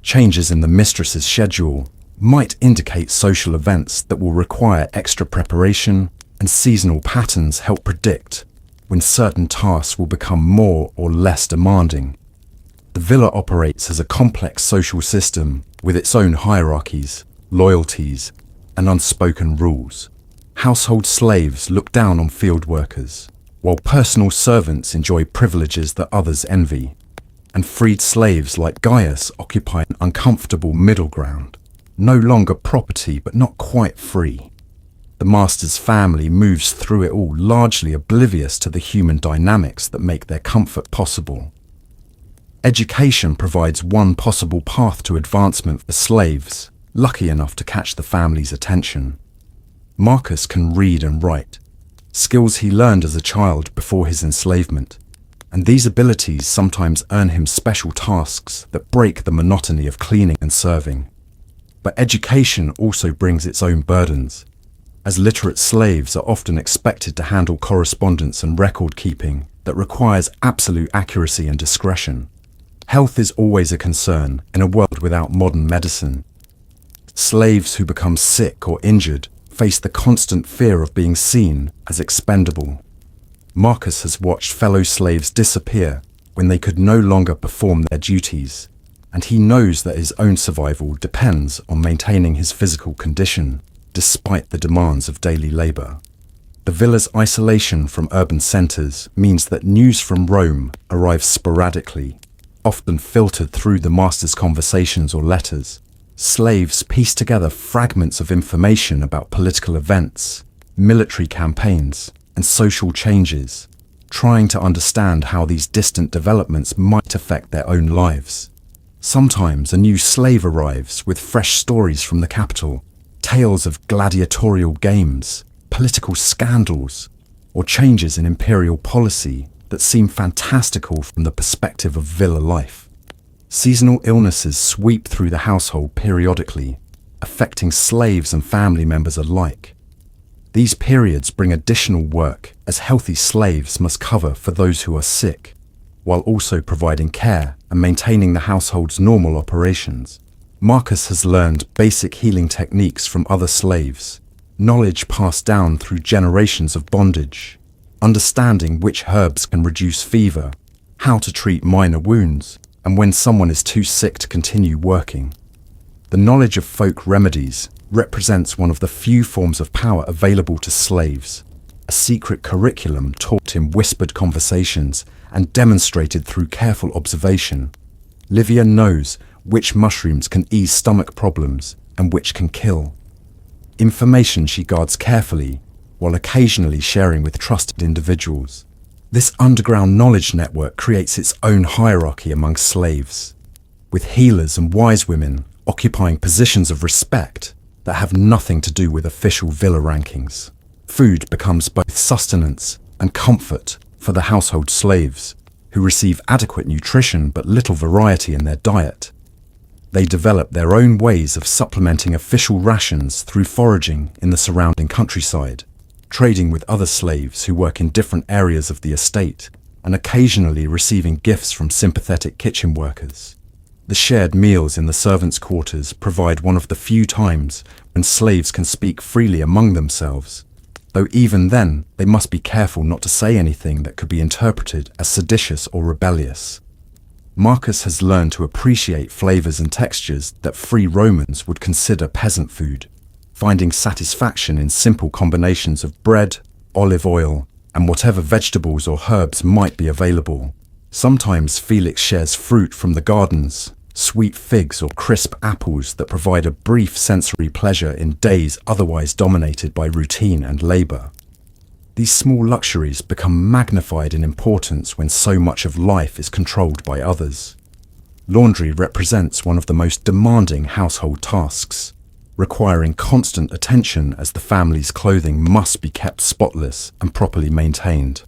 [SPEAKER 1] Changes in the mistress's schedule might indicate social events that will require extra preparation, and seasonal patterns help predict when certain tasks will become more or less demanding. The villa operates as a complex social system with its own hierarchies, loyalties, and unspoken rules. Household slaves look down on field workers, while personal servants enjoy privileges that others envy. And freed slaves like Gaius occupy an uncomfortable middle ground, no longer property but not quite free. The master's family moves through it all largely oblivious to the human dynamics that make their comfort possible. Education provides one possible path to advancement for slaves lucky enough to catch the family's attention. Marcus can read and write, skills he learned as a child before his enslavement, and these abilities sometimes earn him special tasks that break the monotony of cleaning and serving. But education also brings its own burdens, as literate slaves are often expected to handle correspondence and record-keeping that requires absolute accuracy and discretion. Health is always a concern in a world without modern medicine. Slaves who become sick or injured face the constant fear of being seen as expendable. Marcus has watched fellow slaves disappear when they could no longer perform their duties, and he knows that his own survival depends on maintaining his physical condition, despite the demands of daily labor. The villa's isolation from urban centers means that news from Rome arrives sporadically, often filtered through the master's conversations or letters. Slaves piece together fragments of information about political events, military campaigns, and social changes, trying to understand how these distant developments might affect their own lives. Sometimes a new slave arrives with fresh stories from the capital, tales of gladiatorial games, political scandals, or changes in imperial policy that seem fantastical from the perspective of villa life. Seasonal illnesses sweep through the household periodically, affecting slaves and family members alike. These periods bring additional work, as healthy slaves must cover for those who are sick, while also providing care and maintaining the household's normal operations. Marcus has learned basic healing techniques from other slaves, knowledge passed down through generations of bondage, understanding which herbs can reduce fever, how to treat minor wounds, and when someone is too sick to continue working. The knowledge of folk remedies represents one of the few forms of power available to slaves, a secret curriculum taught in whispered conversations and demonstrated through careful observation. Livia knows which mushrooms can ease stomach problems and which can kill. Information she guards carefully, while occasionally sharing with trusted individuals. This underground knowledge network creates its own hierarchy among slaves, with healers and wise women occupying positions of respect that have nothing to do with official villa rankings. Food becomes both sustenance and comfort for the household slaves, who receive adequate nutrition but little variety in their diet. They develop their own ways of supplementing official rations through foraging in the surrounding countryside, trading with other slaves who work in different areas of the estate, and occasionally receiving gifts from sympathetic kitchen workers. The shared meals in the servants' quarters provide one of the few times when slaves can speak freely among themselves, though even then they must be careful not to say anything that could be interpreted as seditious or rebellious. Marcus has learned to appreciate flavors and textures that free Romans would consider peasant food, finding satisfaction in simple combinations of bread, olive oil, and whatever vegetables or herbs might be available. Sometimes Felix shares fruit from the gardens, sweet figs or crisp apples that provide a brief sensory pleasure in days otherwise dominated by routine and labor. These small luxuries become magnified in importance when so much of life is controlled by others. Laundry represents one of the most demanding household tasks, requiring constant attention as the family's clothing must be kept spotless and properly maintained.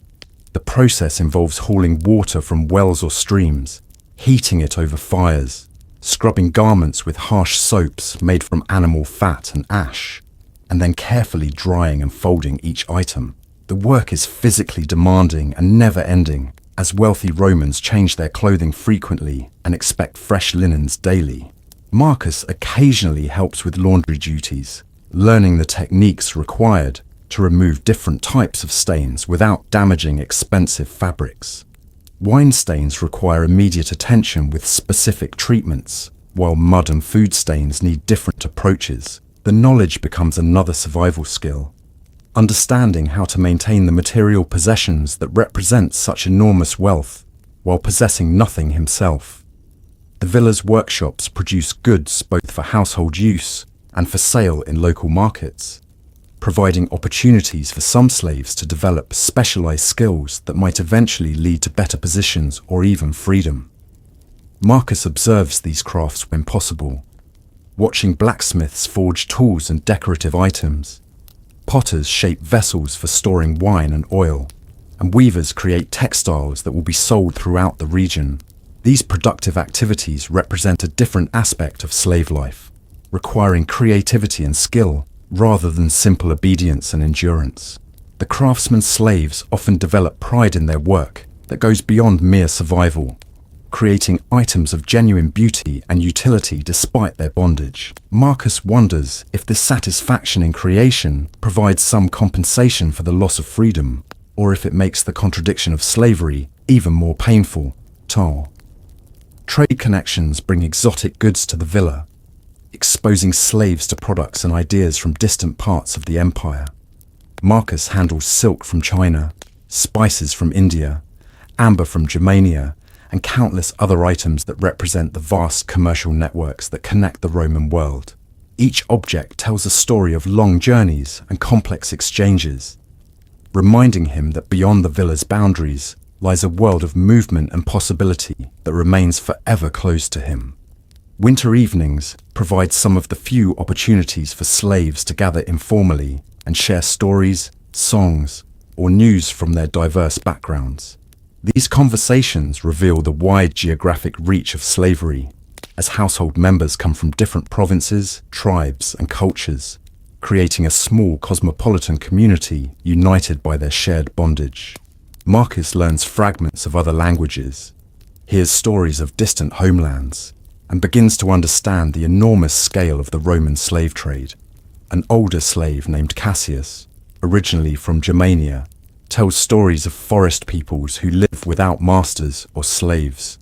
[SPEAKER 1] The process involves hauling water from wells or streams, heating it over fires, scrubbing garments with harsh soaps made from animal fat and ash, and then carefully drying and folding each item. The work is physically demanding and never-ending, as wealthy Romans change their clothing frequently and expect fresh linens daily. Marcus occasionally helps with laundry duties, learning the techniques required to remove different types of stains without damaging expensive fabrics. Wine stains require immediate attention with specific treatments, while mud and food stains need different approaches. The knowledge becomes another survival skill, understanding how to maintain the material possessions that represent such enormous wealth, while possessing nothing himself. The villa's workshops produce goods both for household use and for sale in local markets, providing opportunities for some slaves to develop specialized skills that might eventually lead to better positions or even freedom. Marcus observes these crafts when possible, watching blacksmiths forge tools and decorative items, potters shape vessels for storing wine and oil, and weavers create textiles that will be sold throughout the region. These productive activities represent a different aspect of slave life, requiring creativity and skill rather than simple obedience and endurance. The craftsmen's slaves often develop pride in their work that goes beyond mere survival, creating items of genuine beauty and utility despite their bondage. Marcus wonders if this satisfaction in creation provides some compensation for the loss of freedom, or if it makes the contradiction of slavery even more painful. Trade connections bring exotic goods to the villa, exposing slaves to products and ideas from distant parts of the empire. Marcus handles silk from China, spices from India, amber from Germania, and countless other items that represent the vast commercial networks that connect the Roman world. Each object tells a story of long journeys and complex exchanges, reminding him that beyond the villa's boundaries lies a world of movement and possibility that remains forever closed to him. Winter evenings provide some of the few opportunities for slaves to gather informally and share stories, songs, or news from their diverse backgrounds. These conversations reveal the wide geographic reach of slavery, as household members come from different provinces, tribes, and cultures, creating a small cosmopolitan community united by their shared bondage. Marcus learns fragments of other languages, hears stories of distant homelands, and begins to understand the enormous scale of the Roman slave trade. An older slave named Cassius, originally from Germania, tells stories of forest peoples who live without masters or slaves,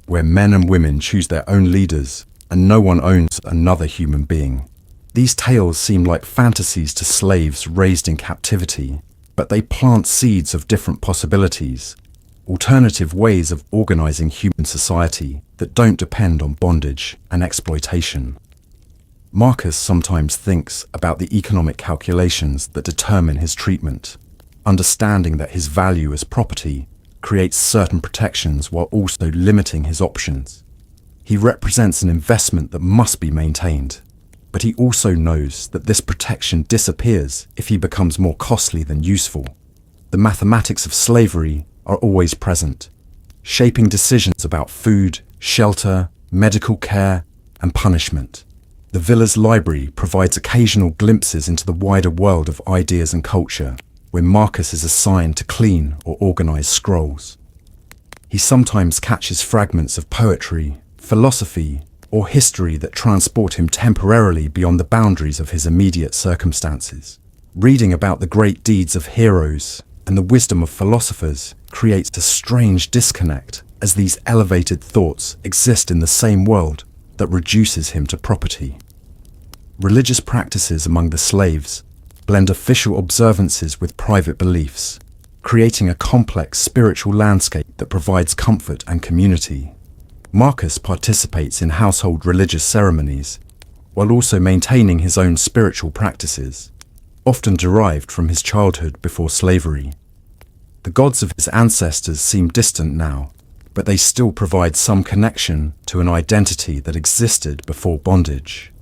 [SPEAKER 1] where men and women choose their own leaders and no one owns another human being. These tales seem like fantasies to slaves raised in captivity, but they plant seeds of different possibilities, alternative ways of organizing human society that don't depend on bondage and exploitation. Marcus sometimes thinks about the economic calculations that determine his treatment, understanding that his value as property creates certain protections while also limiting his options. He represents an investment that must be maintained, but he also knows that this protection disappears if he becomes more costly than useful. The mathematics of slavery are always present, shaping decisions about food, shelter, medical care, and punishment. The villa's library provides occasional glimpses into the wider world of ideas and culture, where Marcus is assigned to clean or organize scrolls. He sometimes catches fragments of poetry, philosophy, or history that transport him temporarily beyond the boundaries of his immediate circumstances. Reading about the great deeds of heroes and the wisdom of philosophers creates a strange disconnect, as these elevated thoughts exist in the same world that reduces him to property. Religious practices among the slaves blend official observances with private beliefs, creating a complex spiritual landscape that provides comfort and community. Marcus participates in household religious ceremonies, while also maintaining his own spiritual practices, often derived from his childhood before slavery. The gods of his ancestors seem distant now, but they still provide some connection to an identity that existed before bondage.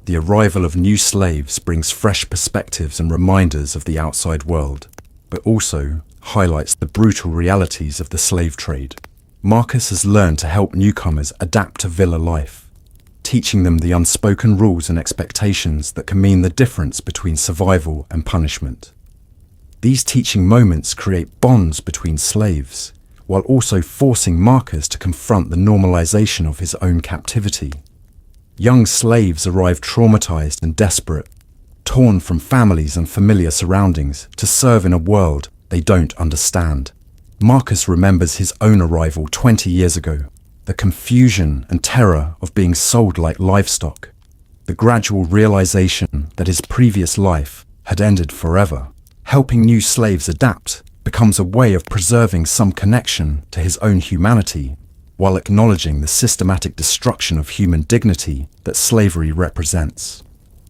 [SPEAKER 1] The arrival of new slaves brings fresh perspectives and reminders of the outside world, but also highlights the brutal realities of the slave trade. Marcus has learned to help newcomers adapt to villa life, teaching them the unspoken rules and expectations that can mean the difference between survival and punishment. These teaching moments create bonds between slaves, while also forcing Marcus to confront the normalization of his own captivity. Young slaves arrive traumatized and desperate, torn from families and familiar surroundings to serve in a world they don't understand. Marcus remembers his own arrival 20 years ago, the confusion and terror of being sold like livestock, the gradual realization that his previous life had ended forever. Helping new slaves adapt becomes a way of preserving some connection to his own humanity, while acknowledging the systematic destruction of human dignity that slavery represents.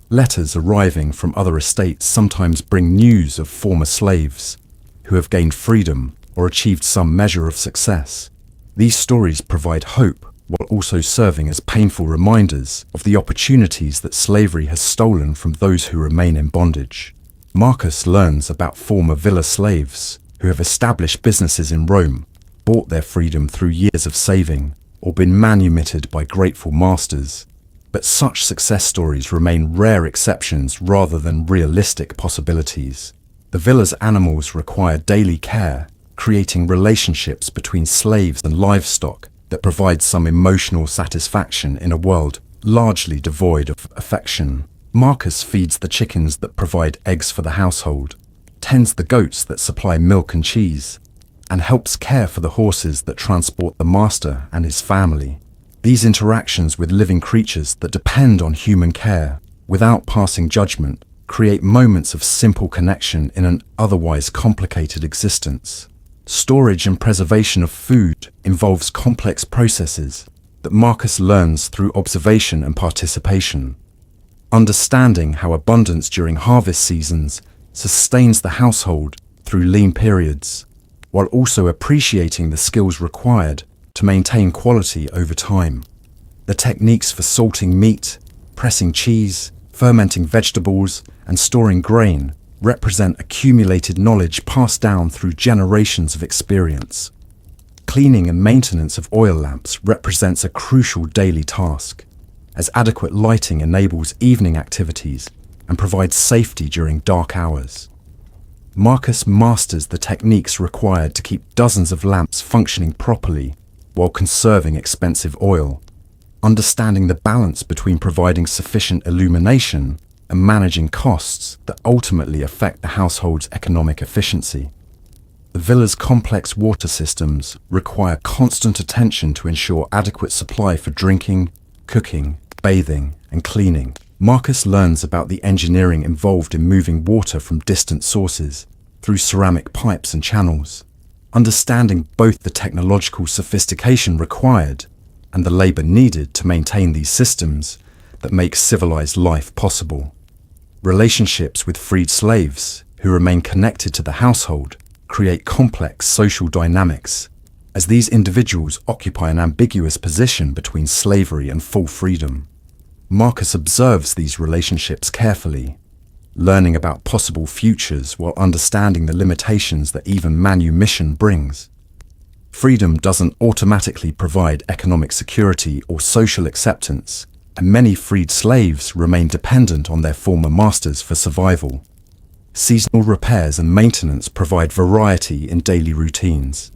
[SPEAKER 1] Letters arriving from other estates sometimes bring news of former slaves who have gained freedom or achieved some measure of success. These stories provide hope while also serving as painful reminders of the opportunities that slavery has stolen from those who remain in bondage. Marcus learns about former villa slaves who have established businesses in Rome, bought their freedom through years of saving, or been manumitted by grateful masters. But such success stories remain rare exceptions rather than realistic possibilities. The villa's animals require daily care, creating relationships between slaves and livestock that provide some emotional satisfaction in a world largely devoid of affection. Marcus feeds the chickens that provide eggs for the household, tends the goats that supply milk and cheese, and helps care for the horses that transport the master and his family. These interactions with living creatures that depend on human care, without passing judgment, create moments of simple connection in an otherwise complicated existence. Storage and preservation of food involves complex processes that Marcus learns through observation and participation. Understanding how abundance during harvest seasons sustains the household through lean periods, while also appreciating the skills required to maintain quality over time. The techniques for salting meat, pressing cheese, fermenting vegetables, and storing grain represent accumulated knowledge passed down through generations of experience. Cleaning and maintenance of oil lamps represents a crucial daily task, as adequate lighting enables evening activities and provides safety during dark hours. Marcus masters the techniques required to keep dozens of lamps functioning properly while conserving expensive oil, understanding the balance between providing sufficient illumination and managing costs that ultimately affect the household's economic efficiency. The villa's complex water systems require constant attention to ensure adequate supply for drinking, cooking, bathing, and cleaning. Marcus learns about the engineering involved in moving water from distant sources through ceramic pipes and channels, understanding both the technological sophistication required and the labor needed to maintain these systems that make civilized life possible. Relationships with freed slaves who remain connected to the household create complex social dynamics, as these individuals occupy an ambiguous position between slavery and full freedom. Marcus observes these relationships carefully, learning about possible futures while understanding the limitations that even manumission brings. Freedom doesn't automatically provide economic security or social acceptance, and many freed slaves remain dependent on their former masters for survival. Seasonal repairs and maintenance provide variety in daily routines,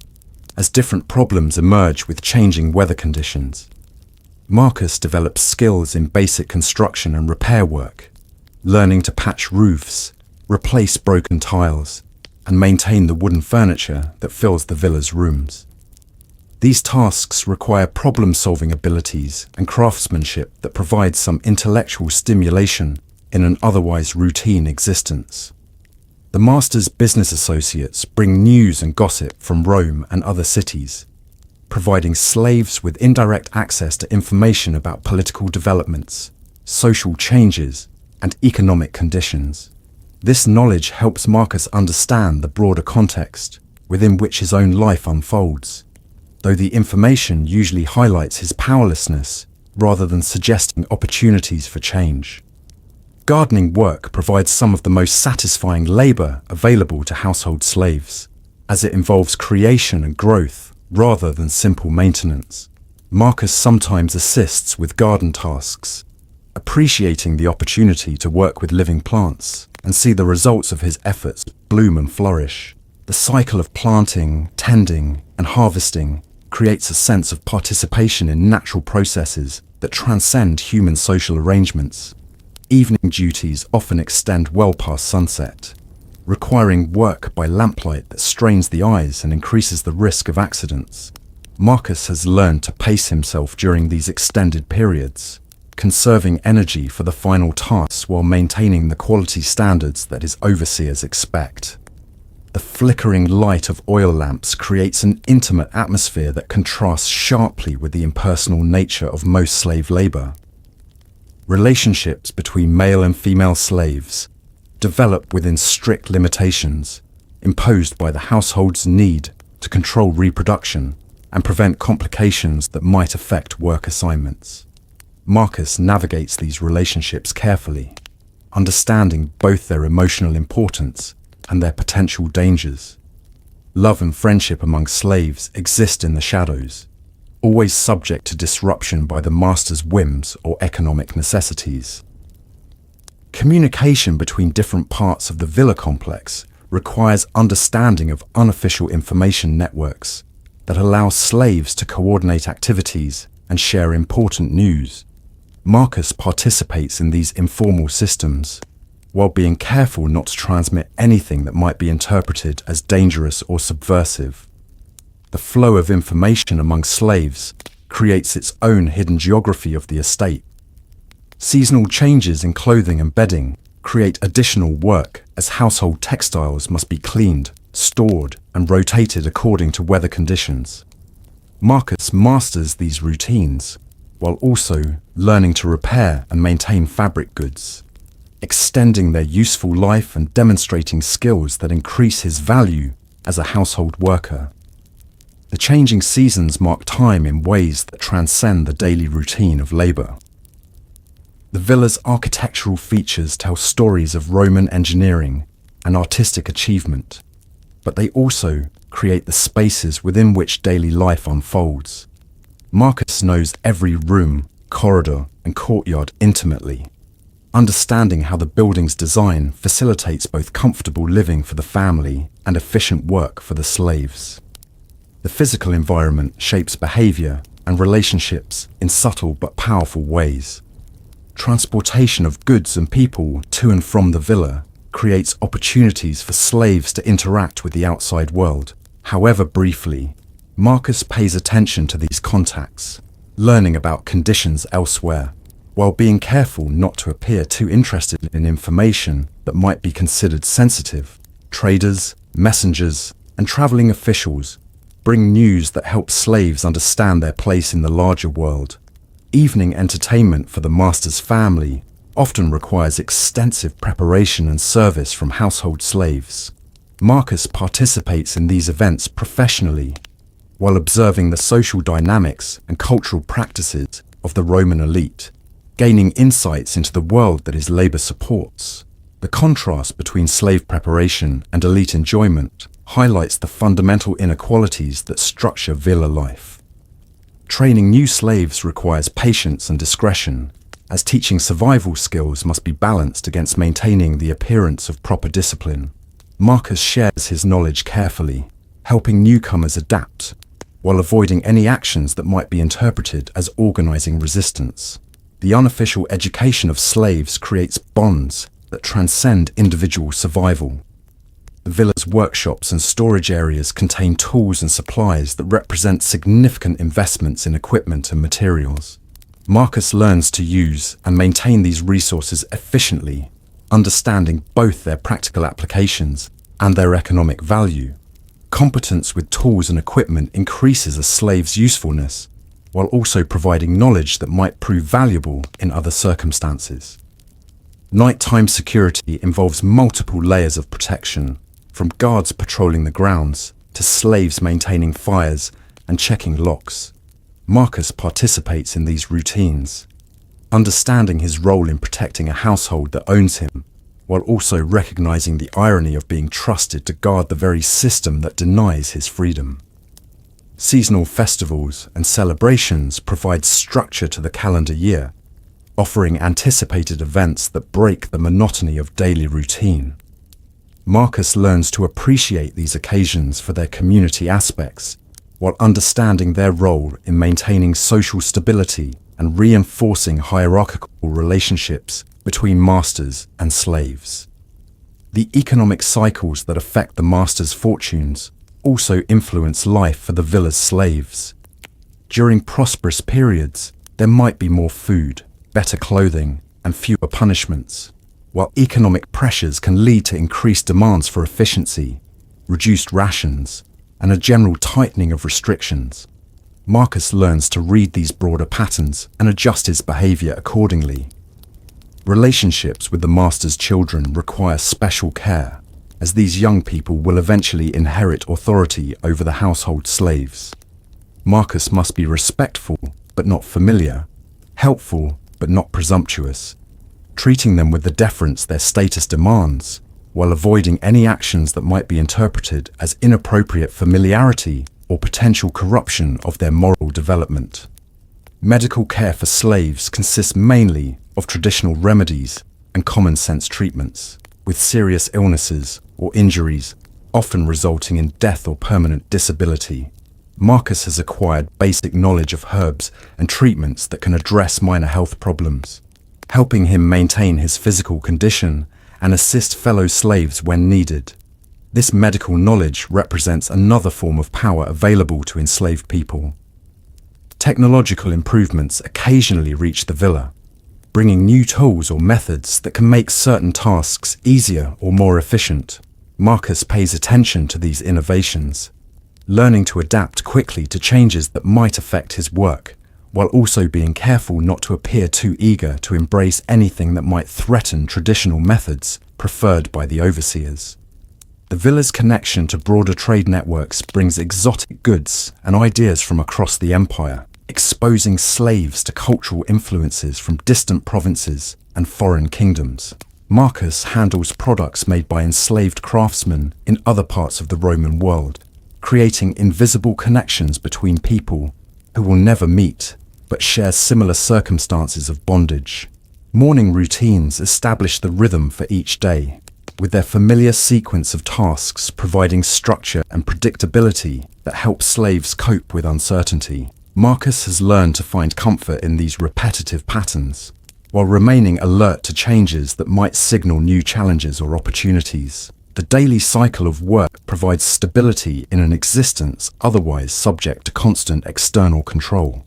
[SPEAKER 1] as different problems emerge with changing weather conditions. Marcus develops skills in basic construction and repair work, learning to patch roofs, replace broken tiles, and maintain the wooden furniture that fills the villa's rooms. These tasks require problem-solving abilities and craftsmanship that provide some intellectual stimulation in an otherwise routine existence. The master's business associates bring news and gossip from Rome and other cities, providing slaves with indirect access to information about political developments, social changes, and economic conditions. This knowledge helps Marcus understand the broader context within which his own life unfolds, though the information usually highlights his powerlessness rather than suggesting opportunities for change. Gardening work provides some of the most satisfying labor available to household slaves, as it involves creation and growth rather than simple maintenance. Marcus sometimes assists with garden tasks, appreciating the opportunity to work with living plants and see the results of his efforts bloom and flourish. The cycle of planting, tending, and harvesting creates a sense of participation in natural processes that transcend human social arrangements. Evening duties often extend well past sunset, requiring work by lamplight that strains the eyes and increases the risk of accidents. Marcus has learned to pace himself during these extended periods, conserving energy for the final tasks while maintaining the quality standards that his overseers expect. The flickering light of oil lamps creates an intimate atmosphere that contrasts sharply with the impersonal nature of most slave labor. Relationships between male and female slaves develop within strict limitations imposed by the household's need to control reproduction and prevent complications that might affect work assignments. Marcus navigates these relationships carefully, understanding both their emotional importance and their potential dangers. Love and friendship among slaves exist in the shadows, always subject to disruption by the master's whims or economic necessities. Communication between different parts of the villa complex requires understanding of unofficial information networks that allow slaves to coordinate activities and share important news. Marcus participates in these informal systems, while being careful not to transmit anything that might be interpreted as dangerous or subversive. The flow of information among slaves creates its own hidden geography of the estate. Seasonal changes in clothing and bedding create additional work, as household textiles must be cleaned, stored, and rotated according to weather conditions. Marcus masters these routines, while also learning to repair and maintain fabric goods, extending their useful life and demonstrating skills that increase his value as a household worker. The changing seasons mark time in ways that transcend the daily routine of labor. The villa's architectural features tell stories of Roman engineering and artistic achievement, but they also create create the spaces within which daily life unfolds. Marcus knows every room, corridor, and courtyard intimately, understanding how the building's design facilitates both comfortable living for the family and efficient work for the slaves. The physical environment shapes behavior and relationships in subtle but powerful ways. Transportation of goods and people to and from the villa creates opportunities for slaves to interact with the outside world, however briefly. Marcus pays attention to these contacts, learning about conditions elsewhere, while being careful not to appear too interested in information that might be considered sensitive. Traders, messengers, and traveling officials bring news that helps slaves understand their place in the larger world. Evening entertainment for the master's family often requires extensive preparation and service from household slaves. Marcus participates in these events professionally, while observing the social dynamics and cultural practices of the Roman elite, gaining insights into the world that his labor supports. The contrast between slave preparation and elite enjoyment highlights the fundamental inequalities that structure villa life. Training new slaves requires patience and discretion, as teaching survival skills must be balanced against maintaining the appearance of proper discipline. Marcus shares his knowledge carefully, helping newcomers adapt, while avoiding any actions that might be interpreted as organizing resistance. The unofficial education of slaves creates bonds that transcend individual survival. The villa's workshops and storage areas contain tools and supplies that represent significant investments in equipment and materials. Marcus learns to use and maintain these resources efficiently, understanding both their practical applications and their economic value. Competence with tools and equipment increases a slave's usefulness, while also providing knowledge that might prove valuable in other circumstances. Nighttime security involves multiple layers of protection, from guards patrolling the grounds to slaves maintaining fires and checking locks. Marcus participates in these routines, understanding his role in protecting a household that owns him, while also recognizing the irony of being trusted to guard the very system that denies his freedom. Seasonal festivals and celebrations provide structure to the calendar year, offering anticipated events that break the monotony of daily routine. Marcus learns to appreciate these occasions for their community aspects, while understanding their role in maintaining social stability and reinforcing hierarchical relationships between masters and slaves. The economic cycles that affect the master's fortunes also influence life for the villa's slaves. During prosperous periods, there might be more food, better clothing, and fewer punishments, while economic pressures can lead to increased demands for efficiency, reduced rations, and a general tightening of restrictions. Marcus learns to read these broader patterns and adjust his behavior accordingly. Relationships with the master's children require special care, as these young people will eventually inherit authority over the household slaves. Marcus must be respectful but not familiar, helpful but not presumptuous, treating them with the deference their status demands, while avoiding any actions that might be interpreted as inappropriate familiarity or potential corruption of their moral development. Medical care for slaves consists mainly of traditional remedies and common sense treatments, with serious illnesses or injuries often resulting in death or permanent disability. Marcus has acquired basic knowledge of herbs and treatments that can address minor health problems, helping him maintain his physical condition and assist fellow slaves when needed. This medical knowledge represents another form of power available to enslaved people. Technological improvements occasionally reach the villa, bringing new tools or methods that can make certain tasks easier or more efficient. Marcus pays attention to these innovations, learning to adapt quickly to changes that might affect his work, while also being careful not to appear too eager to embrace anything that might threaten traditional methods preferred by the overseers. The villa's connection to broader trade networks brings exotic goods and ideas from across the empire, exposing slaves to cultural influences from distant provinces and foreign kingdoms. Marcus handles products made by enslaved craftsmen in other parts of the Roman world, creating invisible connections between people who will never meet but share similar circumstances of bondage. Morning routines establish the rhythm for each day, with their familiar sequence of tasks providing structure and predictability that help slaves cope with uncertainty. Marcus has learned to find comfort in these repetitive patterns, while remaining alert to changes that might signal new challenges or opportunities. The daily cycle of work provides stability in an existence otherwise subject to constant external control.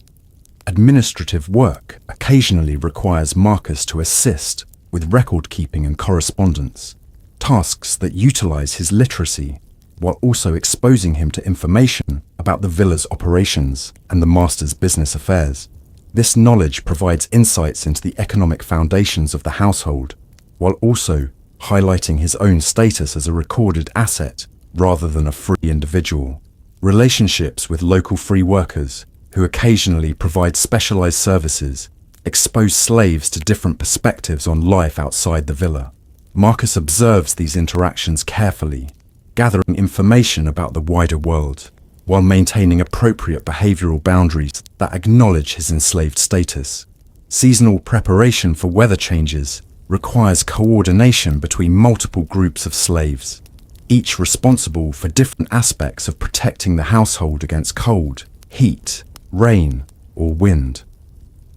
[SPEAKER 1] Administrative work occasionally requires Marcus to assist with record keeping and correspondence, tasks that utilize his literacy, while also exposing him to information about the villa's operations and the master's business affairs. This knowledge provides insights into the economic foundations of the household, while also highlighting his own status as a recorded asset rather than a free individual. Relationships with local free workers, who occasionally provide specialized services, expose slaves to different perspectives on life outside the villa. Marcus observes these interactions carefully, gathering information about the wider world, while maintaining appropriate behavioral boundaries that acknowledge his enslaved status. Seasonal preparation for weather changes requires coordination between multiple groups of slaves, each responsible for different aspects of protecting the household against cold, heat, rain, or wind.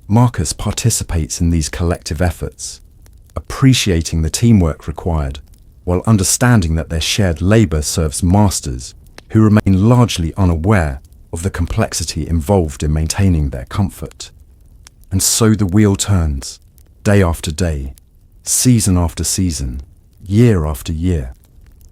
[SPEAKER 1] Marcus participates in these collective efforts, appreciating the teamwork required, while understanding that their shared labor serves masters who remain largely unaware of the complexity involved in maintaining their comfort. And so the wheel turns, day after day, season after season, year after year,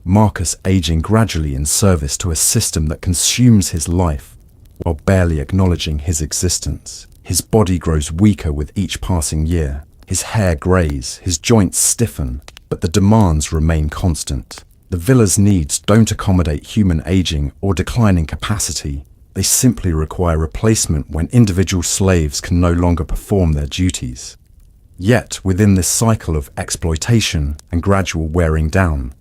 [SPEAKER 1] Marcus aging gradually in service to a system that consumes his life while barely acknowledging his existence. His body grows weaker with each passing year, his hair grays, his joints stiffen, but the demands remain constant. The villa's needs don't accommodate human aging or declining capacity. They simply require replacement when individual slaves can no longer perform their duties. Yet, within this cycle of exploitation and gradual wearing down,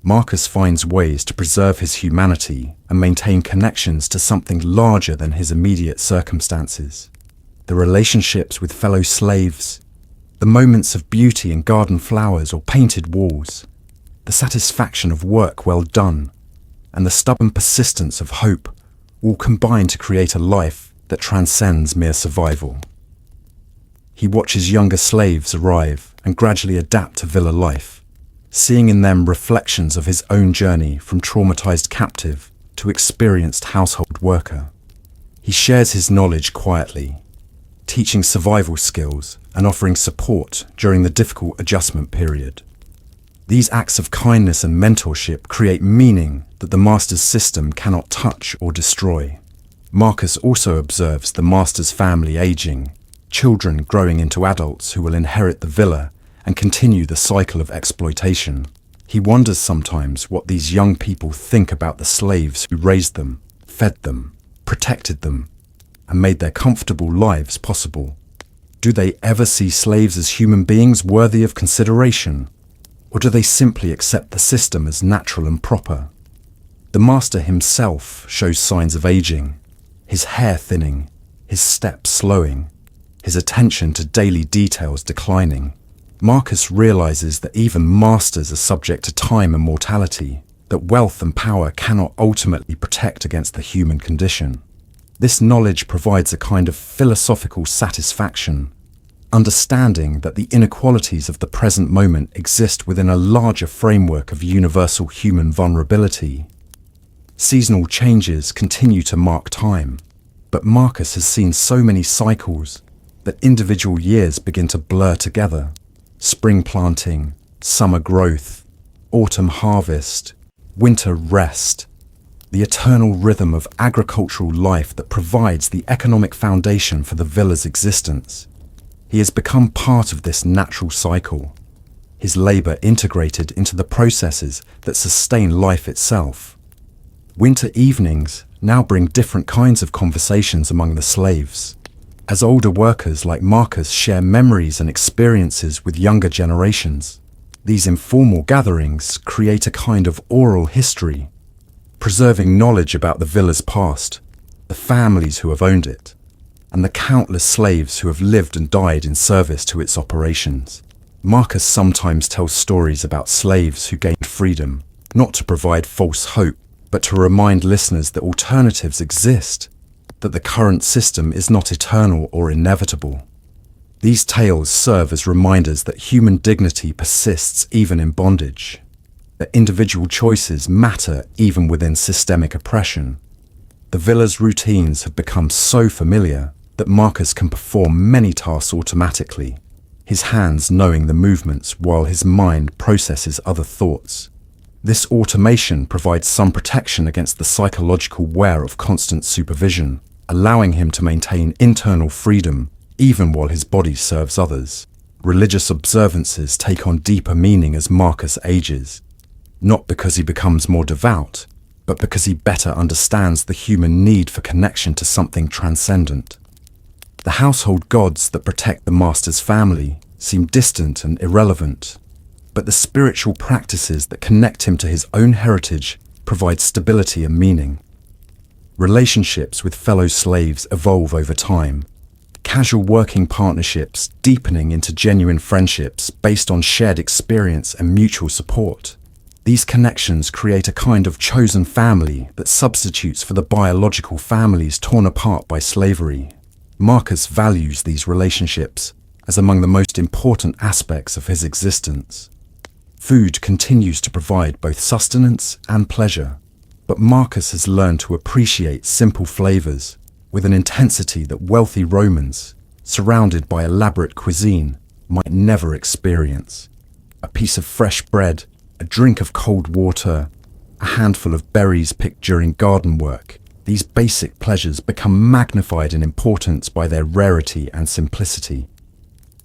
[SPEAKER 1] Marcus finds ways to preserve his humanity and maintain connections to something larger than his immediate circumstances. The relationships with fellow slaves, the moments of beauty in garden flowers or painted walls, the satisfaction of work well done, and the stubborn persistence of hope all combine to create a life that transcends mere survival. He watches younger slaves arrive and gradually adapt to villa life, seeing in them reflections of his own journey from traumatized captive to experienced household worker. He shares his knowledge quietly, teaching survival skills and offering support during the difficult adjustment period. These acts of kindness and mentorship create meaning that the master's system cannot touch or destroy. Marcus also observes the master's family aging, children growing into adults who will inherit the villa and continue the cycle of exploitation. He wonders sometimes what these young people think about the slaves who raised them, fed them, protected them, and made their comfortable lives possible. Do they ever see slaves as human beings worthy of consideration? Or do they simply accept the system as natural and proper? The master himself shows signs of aging, his hair thinning, his steps slowing, his attention to daily details declining. Marcus realizes that even masters are subject to time and mortality, that wealth and power cannot ultimately protect against the human condition. This knowledge provides a kind of philosophical satisfaction, understanding that the inequalities of the present moment exist within a larger framework of universal human vulnerability. Seasonal changes continue to mark time, but Marcus has seen so many cycles that individual years begin to blur together. Spring planting, summer growth, autumn harvest, winter rest, the eternal rhythm of agricultural life that provides the economic foundation for the villa's existence. He has become part of this natural cycle, his labor integrated into the processes that sustain life itself. Winter evenings now bring different kinds of conversations among the slaves. As older workers like Marcus share memories and experiences with younger generations, these informal gatherings create a kind of oral history, preserving knowledge about the villa's past, the families who have owned it, and the countless slaves who have lived and died in service to its operations. Marcus sometimes tells stories about slaves who gained freedom, not to provide false hope, but to remind listeners that alternatives exist, that the current system is not eternal or inevitable. These tales serve as reminders that human dignity persists even in bondage, that individual choices matter even within systemic oppression. The villa's routines have become so familiar that Marcus can perform many tasks automatically, his hands knowing the movements while his mind processes other thoughts. This automation provides some protection against the psychological wear of constant supervision, allowing him to maintain internal freedom even while his body serves others. Religious observances take on deeper meaning as Marcus ages, not because he becomes more devout, but because he better understands the human need for connection to something transcendent. The household gods that protect the master's family seem distant and irrelevant, but the spiritual practices that connect him to his own heritage provide stability and meaning. Relationships with fellow slaves evolve over time, casual working partnerships deepening into genuine friendships based on shared experience and mutual support. These connections create a kind of chosen family that substitutes for the biological families torn apart by slavery. Marcus values these relationships as among the most important aspects of his existence. Food continues to provide both sustenance and pleasure, but Marcus has learned to appreciate simple flavors with an intensity that wealthy Romans, surrounded by elaborate cuisine, might never experience. A piece of fresh bread, a drink of cold water, a handful of berries picked during garden work, these basic pleasures become magnified in importance by their rarity and simplicity.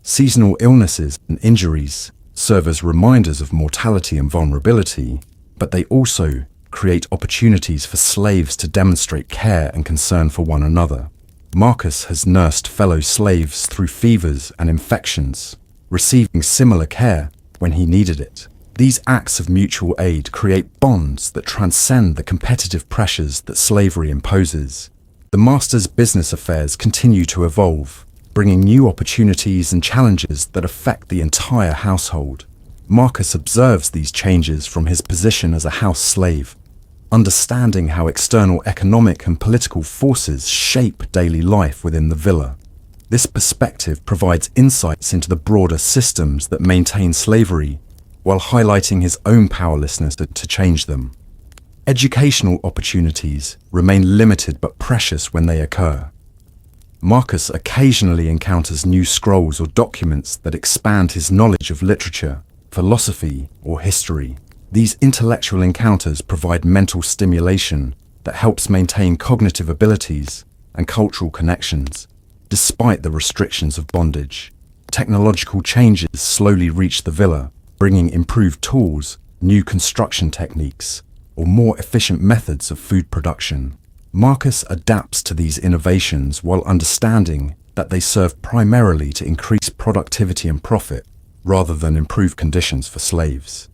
[SPEAKER 1] Seasonal illnesses and injuries serve as reminders of mortality and vulnerability, but they also create opportunities for slaves to demonstrate care and concern for one another. Marcus has nursed fellow slaves through fevers and infections, receiving similar care when he needed it. These acts of mutual aid create bonds that transcend the competitive pressures that slavery imposes. The master's business affairs continue to evolve, bringing new opportunities and challenges that affect the entire household. Marcus observes these changes from his position as a house slave, understanding how external economic and political forces shape daily life within the villa. This perspective provides insights into the broader systems that maintain slavery, while highlighting his own powerlessness to change them. Educational opportunities remain limited but precious when they occur. Marcus occasionally encounters new scrolls or documents that expand his knowledge of literature, philosophy, or history. These intellectual encounters provide mental stimulation that helps maintain cognitive abilities and cultural connections, despite the restrictions of bondage. Technological changes slowly reach the villa, bringing improved tools, new construction techniques, or more efficient methods of food production. Marcus adapts to these innovations while understanding that they serve primarily to increase productivity and profit, rather than improve conditions for slaves.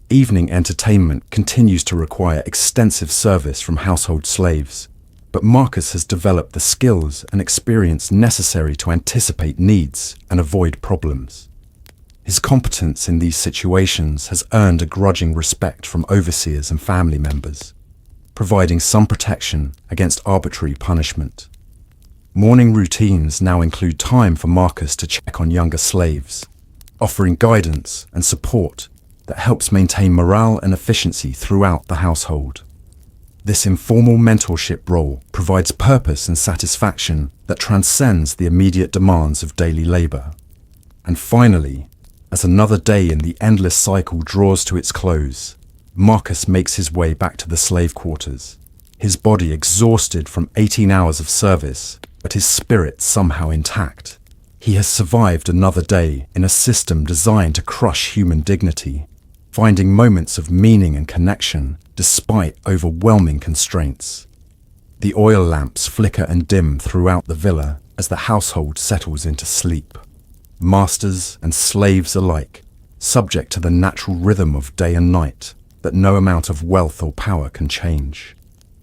[SPEAKER 1] Evening entertainment continues to require extensive service from household slaves, but Marcus has developed the skills and experience necessary to anticipate needs and avoid problems. His competence in these situations has earned a grudging respect from overseers and family members, providing some protection against arbitrary punishment. Morning routines now include time for Marcus to check on younger slaves, offering guidance and support that helps maintain morale and efficiency throughout the household. This informal mentorship role provides purpose and satisfaction that transcends the immediate demands of daily labor. And finally, as another day in the endless cycle draws to its close, Marcus makes his way back to the slave quarters, his body exhausted from 18 hours of service, but his spirit somehow intact. He has survived another day in a system designed to crush human dignity, finding moments of meaning and connection despite overwhelming constraints. The oil lamps flicker and dim throughout the villa as the household settles into sleep. Masters and slaves alike, subject to the natural rhythm of day and night, that no amount of wealth or power can change.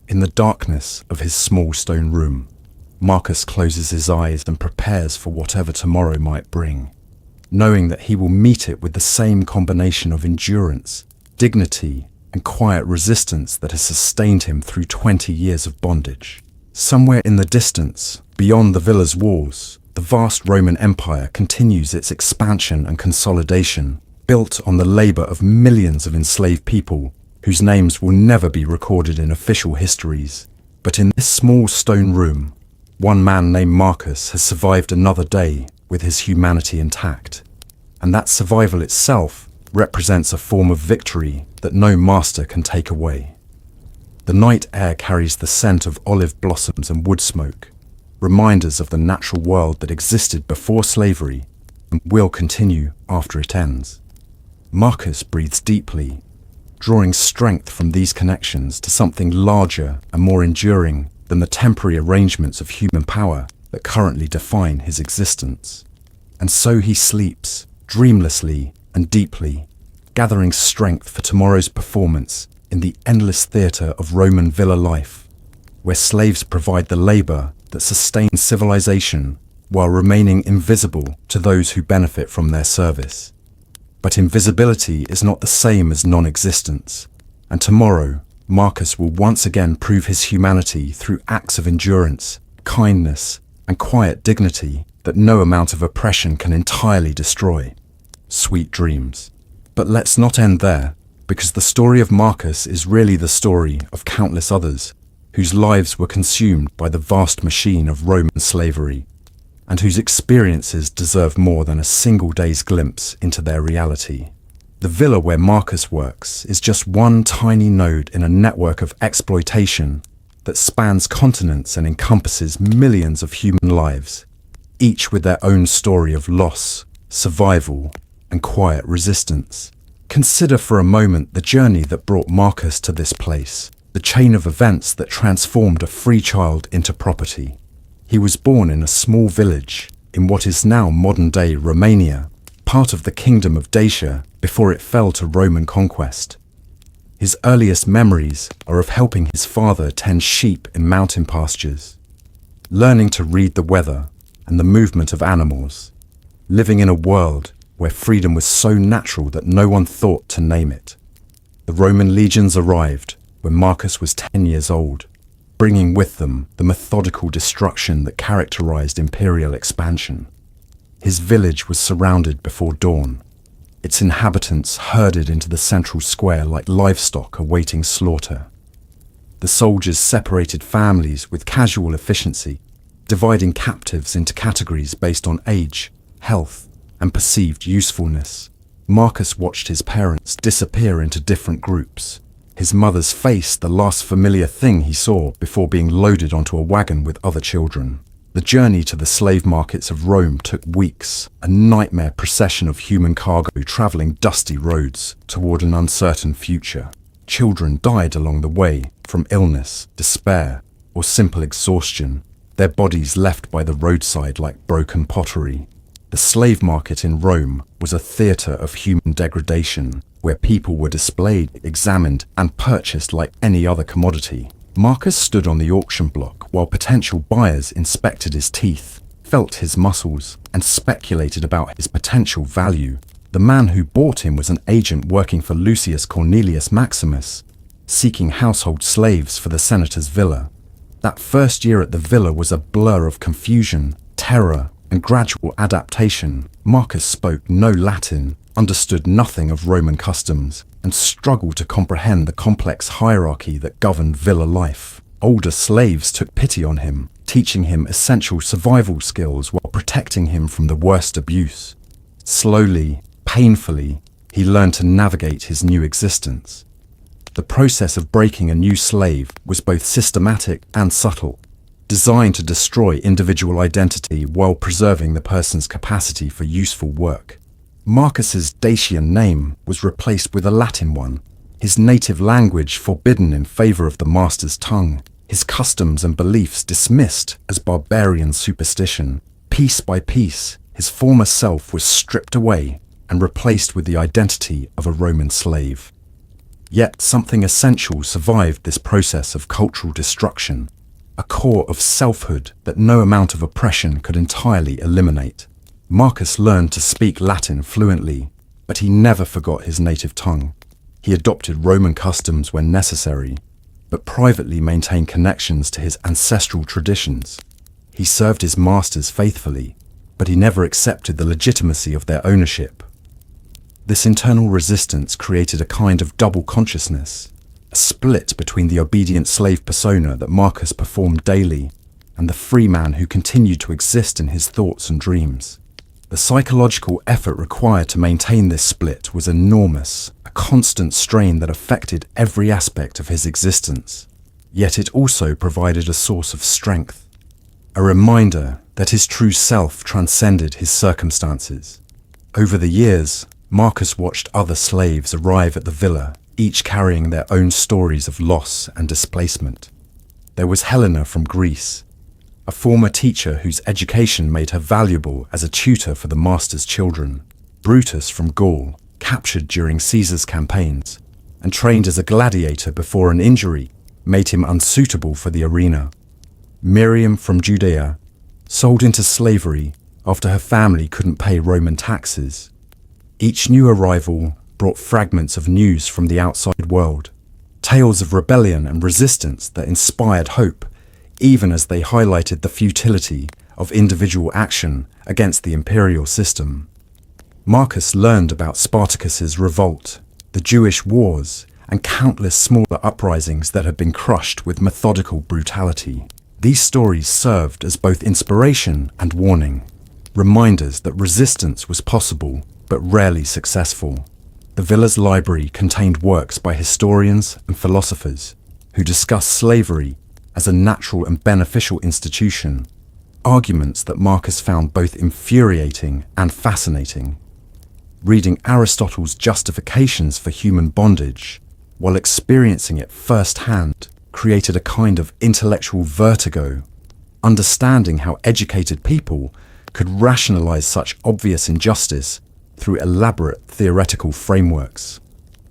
[SPEAKER 1] In the darkness of his small stone room, Marcus closes his eyes and prepares for whatever tomorrow might bring, knowing that he will meet it with the same combination of endurance, dignity, and quiet resistance that has sustained him through 20 years of bondage. Somewhere in the distance, beyond the villa's walls, the vast Roman Empire continues its expansion and consolidation, built on the labor of millions of enslaved people whose names will never be recorded in official histories. But in this small stone room, one man named Marcus has survived another day with his humanity intact. And that survival itself represents a form of victory that no master can take away. The night air carries the scent of olive blossoms and wood smoke, reminders of the natural world that existed before slavery and will continue after it ends. Marcus breathes deeply, drawing strength from these connections to something larger and more enduring than the temporary arrangements of human power that currently define his existence. And so he sleeps, dreamlessly and deeply, gathering strength for tomorrow's performance in the endless theatre of Roman villa life, where slaves provide the labour that sustains civilization while remaining invisible to those who benefit from their service. But invisibility is not the same as non-existence, and tomorrow Marcus will once again prove his humanity through acts of endurance, kindness, and quiet dignity that no amount of oppression can entirely destroy. Sweet dreams. But let's not end there, because the story of Marcus is really the story of countless others whose lives were consumed by the vast machine of Roman slavery, and whose experiences deserve more than a single day's glimpse into their reality. The villa where Marcus works is just one tiny node in a network of exploitation that spans continents and encompasses millions of human lives, each with their own story of loss, survival, and quiet resistance. Consider for a moment the journey that brought Marcus to this place, the chain of events that transformed a free child into property. He was born in a small village in what is now modern-day Romania, part of the Kingdom of Dacia before it fell to Roman conquest. His earliest memories are of helping his father tend sheep in mountain pastures, learning to read the weather and the movement of animals, living in a world where freedom was so natural that no one thought to name it. The Roman legions arrived when Marcus was 10 years old, bringing with them the methodical destruction that characterized imperial expansion. His village was surrounded before dawn, its inhabitants herded into the central square like livestock awaiting slaughter. The soldiers separated families with casual efficiency, dividing captives into categories based on age, health, and perceived usefulness. Marcus watched his parents disappear into different groups, his mother's face the last familiar thing he saw before being loaded onto a wagon with other children. The journey to the slave markets of Rome took weeks, a nightmare procession of human cargo traveling dusty roads toward an uncertain future. Children died along the way from illness, despair, or simple exhaustion, their bodies left by the roadside like broken pottery. The slave market in Rome was a theatre of human degradation, where people were displayed, examined, and purchased like any other commodity. Marcus stood on the auction block while potential buyers inspected his teeth, felt his muscles, and speculated about his potential value. The man who bought him was an agent working for Lucius Cornelius Maximus, seeking household slaves for the senator's villa. That first year at the villa was a blur of confusion, terror, and gradual adaptation. Marcus spoke no Latin, understood nothing of Roman customs, and struggled to comprehend the complex hierarchy that governed villa life. Older slaves took pity on him, teaching him essential survival skills while protecting him from the worst abuse. Slowly, painfully, he learned to navigate his new existence. The process of breaking a new slave was both systematic and subtle, designed to destroy individual identity while preserving the person's capacity for useful work. Marcus's Dacian name was replaced with a Latin one, his native language forbidden in favor of the master's tongue, his customs and beliefs dismissed as barbarian superstition. Piece by piece, his former self was stripped away and replaced with the identity of a Roman slave. Yet something essential survived this process of cultural destruction, a core of selfhood that no amount of oppression could entirely eliminate. Marcus learned to speak Latin fluently, but he never forgot his native tongue. He adopted Roman customs when necessary, but privately maintained connections to his ancestral traditions. He served his masters faithfully, but he never accepted the legitimacy of their ownership. This internal resistance created a kind of double consciousness, a split between the obedient slave persona that Marcus performed daily and the free man who continued to exist in his thoughts and dreams. The psychological effort required to maintain this split was enormous, a constant strain that affected every aspect of his existence. Yet it also provided a source of strength, a reminder that his true self transcended his circumstances. Over the years, Marcus watched other slaves arrive at the villa, each carrying their own stories of loss and displacement. There was Helena from Greece, a former teacher whose education made her valuable as a tutor for the master's children. Brutus from Gaul, captured during Caesar's campaigns, and trained as a gladiator before an injury made him unsuitable for the arena. Miriam from Judea, sold into slavery after her family couldn't pay Roman taxes. Each new arrival brought fragments of news from the outside world, tales of rebellion and resistance that inspired hope, even as they highlighted the futility of individual action against the imperial system. Marcus learned about Spartacus's revolt, the Jewish wars, and countless smaller uprisings that had been crushed with methodical brutality. These stories served as both inspiration and warning, reminders that resistance was possible but rarely successful. The villa's library contained works by historians and philosophers who discussed slavery as a natural and beneficial institution, arguments that Marcus found both infuriating and fascinating. Reading Aristotle's justifications for human bondage, while experiencing it firsthand, created a kind of intellectual vertigo. Understanding how educated people could rationalize such obvious injustice through elaborate theoretical frameworks.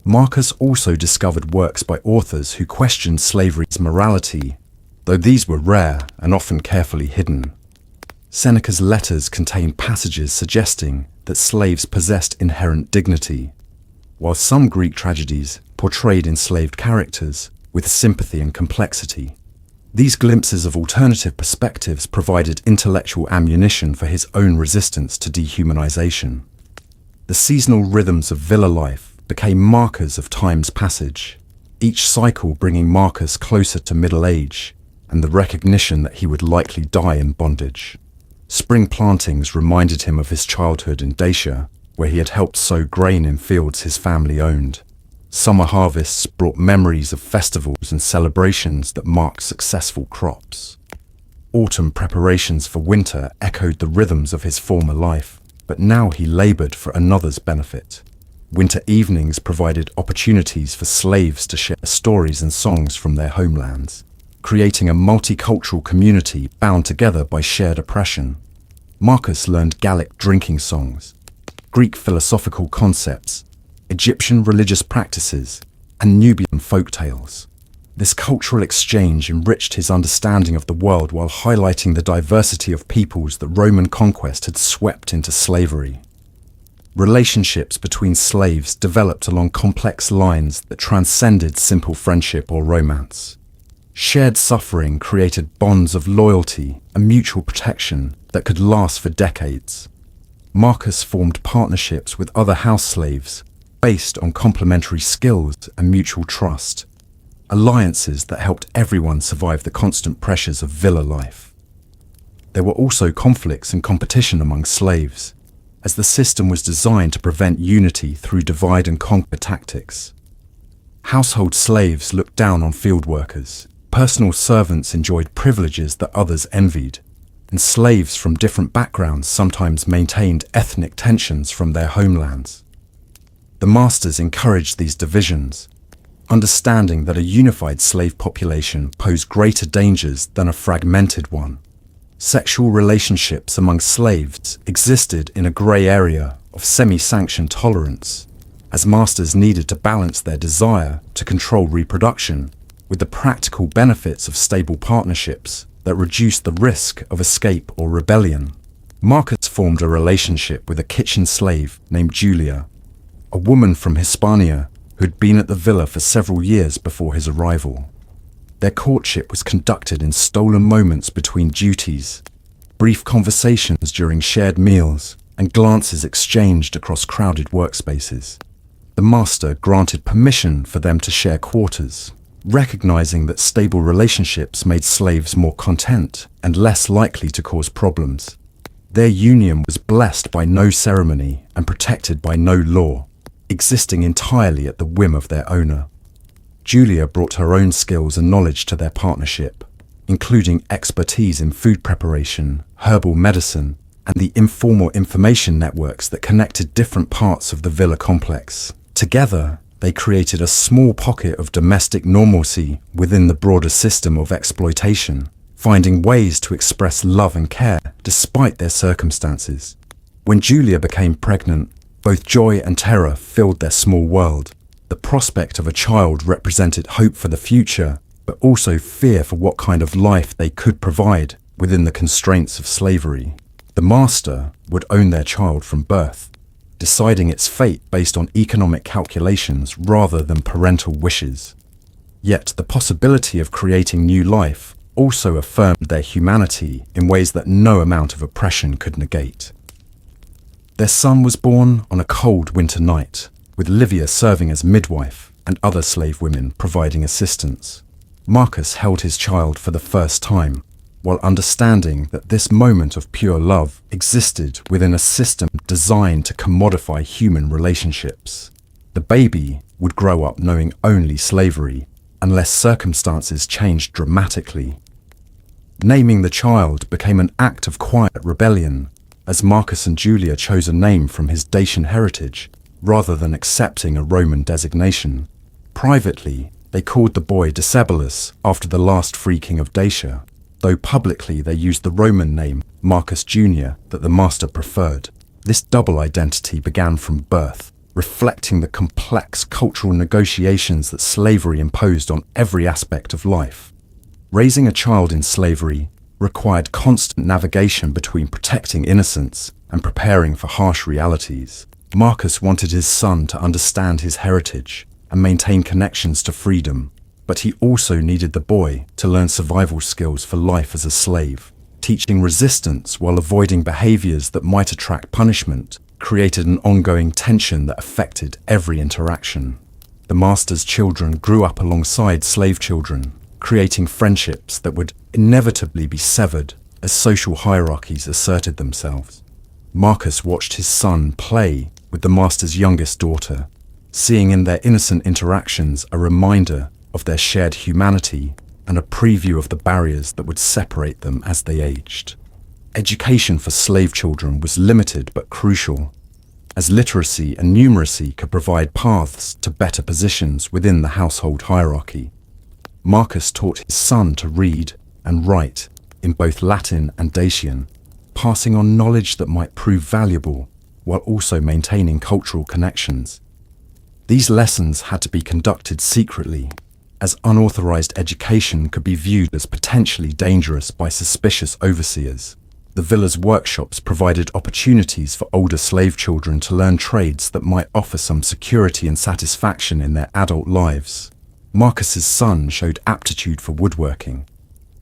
[SPEAKER 1] Marcus also discovered works by authors who questioned slavery's morality, though these were rare and often carefully hidden. Seneca's letters contain passages suggesting that slaves possessed inherent dignity, while some Greek tragedies portrayed enslaved characters with sympathy and complexity. These glimpses of alternative perspectives provided intellectual ammunition for his own resistance to dehumanization. The seasonal rhythms of villa life became markers of time's passage, each cycle bringing Marcus closer to middle age and the recognition that he would likely die in bondage. Spring plantings reminded him of his childhood in Dacia, where he had helped sow grain in fields his family owned. Summer harvests brought memories of festivals and celebrations that marked successful crops. Autumn preparations for winter echoed the rhythms of his former life, but now he labored for another's benefit. Winter evenings provided opportunities for slaves to share stories and songs from their homelands, creating a multicultural community bound together by shared oppression. Marcus learned Gallic drinking songs, Greek philosophical concepts, Egyptian religious practices, and Nubian folk tales. This cultural exchange enriched his understanding of the world while highlighting the diversity of peoples that Roman conquest had swept into slavery. Relationships between slaves developed along complex lines that transcended simple friendship or romance. Shared suffering created bonds of loyalty and mutual protection that could last for decades. Marcus formed partnerships with other house slaves based on complementary skills and mutual trust, alliances that helped everyone survive the constant pressures of villa life. There were also conflicts and competition among slaves, as the system was designed to prevent unity through divide and conquer tactics. Household slaves looked down on field workers, personal servants enjoyed privileges that others envied, and slaves from different backgrounds sometimes maintained ethnic tensions from their homelands. The masters encouraged these divisions, understanding that a unified slave population posed greater dangers than a fragmented one. Sexual relationships among slaves existed in a grey area of semi-sanctioned tolerance, as masters needed to balance their desire to control reproduction with the practical benefits of stable partnerships that reduced the risk of escape or rebellion. Marcus formed a relationship with a kitchen slave named Julia, a woman from Hispania who had been at the villa for several years before his arrival. Their courtship was conducted in stolen moments between duties, brief conversations during shared meals, and glances exchanged across crowded workspaces. The master granted permission for them to share quarters, recognizing that stable relationships made slaves more content and less likely to cause problems. Their union was blessed by no ceremony and protected by no law, existing entirely at the whim of their owner. Julia brought her own skills and knowledge to their partnership, including expertise in food preparation, herbal medicine, and the informal information networks that connected different parts of the villa complex. Together, they created a small pocket of domestic normalcy within the broader system of exploitation, finding ways to express love and care despite their circumstances. When Julia became pregnant, both joy and terror filled their small world. The prospect of a child represented hope for the future, but also fear for what kind of life they could provide within the constraints of slavery. The master would own their child from birth, deciding its fate based on economic calculations rather than parental wishes. Yet the possibility of creating new life also affirmed their humanity in ways that no amount of oppression could negate. Their son was born on a cold winter night, with Livia serving as midwife and other slave women providing assistance. Marcus held his child for the first time, while understanding that this moment of pure love existed within a system designed to commodify human relationships. The baby would grow up knowing only slavery, unless circumstances changed dramatically. Naming the child became an act of quiet rebellion, as Marcus and Julia chose a name from his Dacian heritage, rather than accepting a Roman designation. Privately, they called the boy Decebalus after the last free king of Dacia, though publicly they used the Roman name Marcus Jr. that the master preferred. This double identity began from birth, reflecting the complex cultural negotiations that slavery imposed on every aspect of life. Raising a child in slavery required constant navigation between protecting innocence and preparing for harsh realities. Marcus wanted his son to understand his heritage and maintain connections to freedom, but he also needed the boy to learn survival skills for life as a slave. Teaching resistance while avoiding behaviors that might attract punishment created an ongoing tension that affected every interaction. The master's children grew up alongside slave children, creating friendships that would inevitably be severed as social hierarchies asserted themselves. Marcus watched his son play with the master's youngest daughter, seeing in their innocent interactions a reminder of their shared humanity and a preview of the barriers that would separate them as they aged. Education for slave children was limited but crucial, as literacy and numeracy could provide paths to better positions within the household hierarchy. Marcus taught his son to read and write in both Latin and Dacian, passing on knowledge that might prove valuable while also maintaining cultural connections. These lessons had to be conducted secretly, as unauthorized education could be viewed as potentially dangerous by suspicious overseers. The villa's workshops provided opportunities for older slave children to learn trades that might offer some security and satisfaction in their adult lives. Marcus's son showed aptitude for woodworking,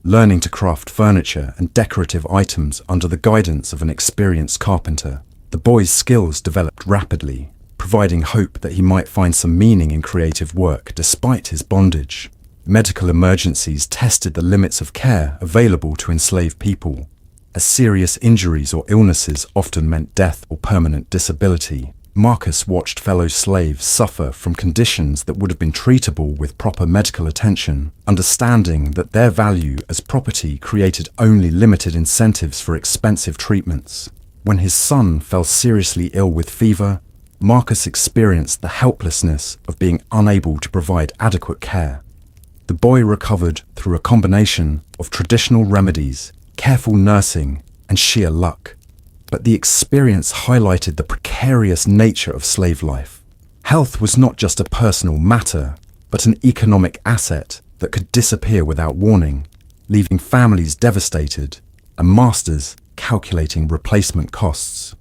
[SPEAKER 1] learning to craft furniture and decorative items under the guidance of an experienced carpenter. The boy's skills developed rapidly, providing hope that he might find some meaning in creative work despite his bondage. Medical emergencies tested the limits of care available to enslaved people, as serious injuries or illnesses often meant death or permanent disability. Marcus watched fellow slaves suffer from conditions that would have been treatable with proper medical attention, understanding that their value as property created only limited incentives for expensive treatments. When his son fell seriously ill with fever, Marcus experienced the helplessness of being unable to provide adequate care. The boy recovered through a combination of traditional remedies, careful nursing, and sheer luck. But the experience highlighted the precarious nature of slave life. Health was not just a personal matter, but an economic asset that could disappear without warning, leaving families devastated and masters calculating replacement costs.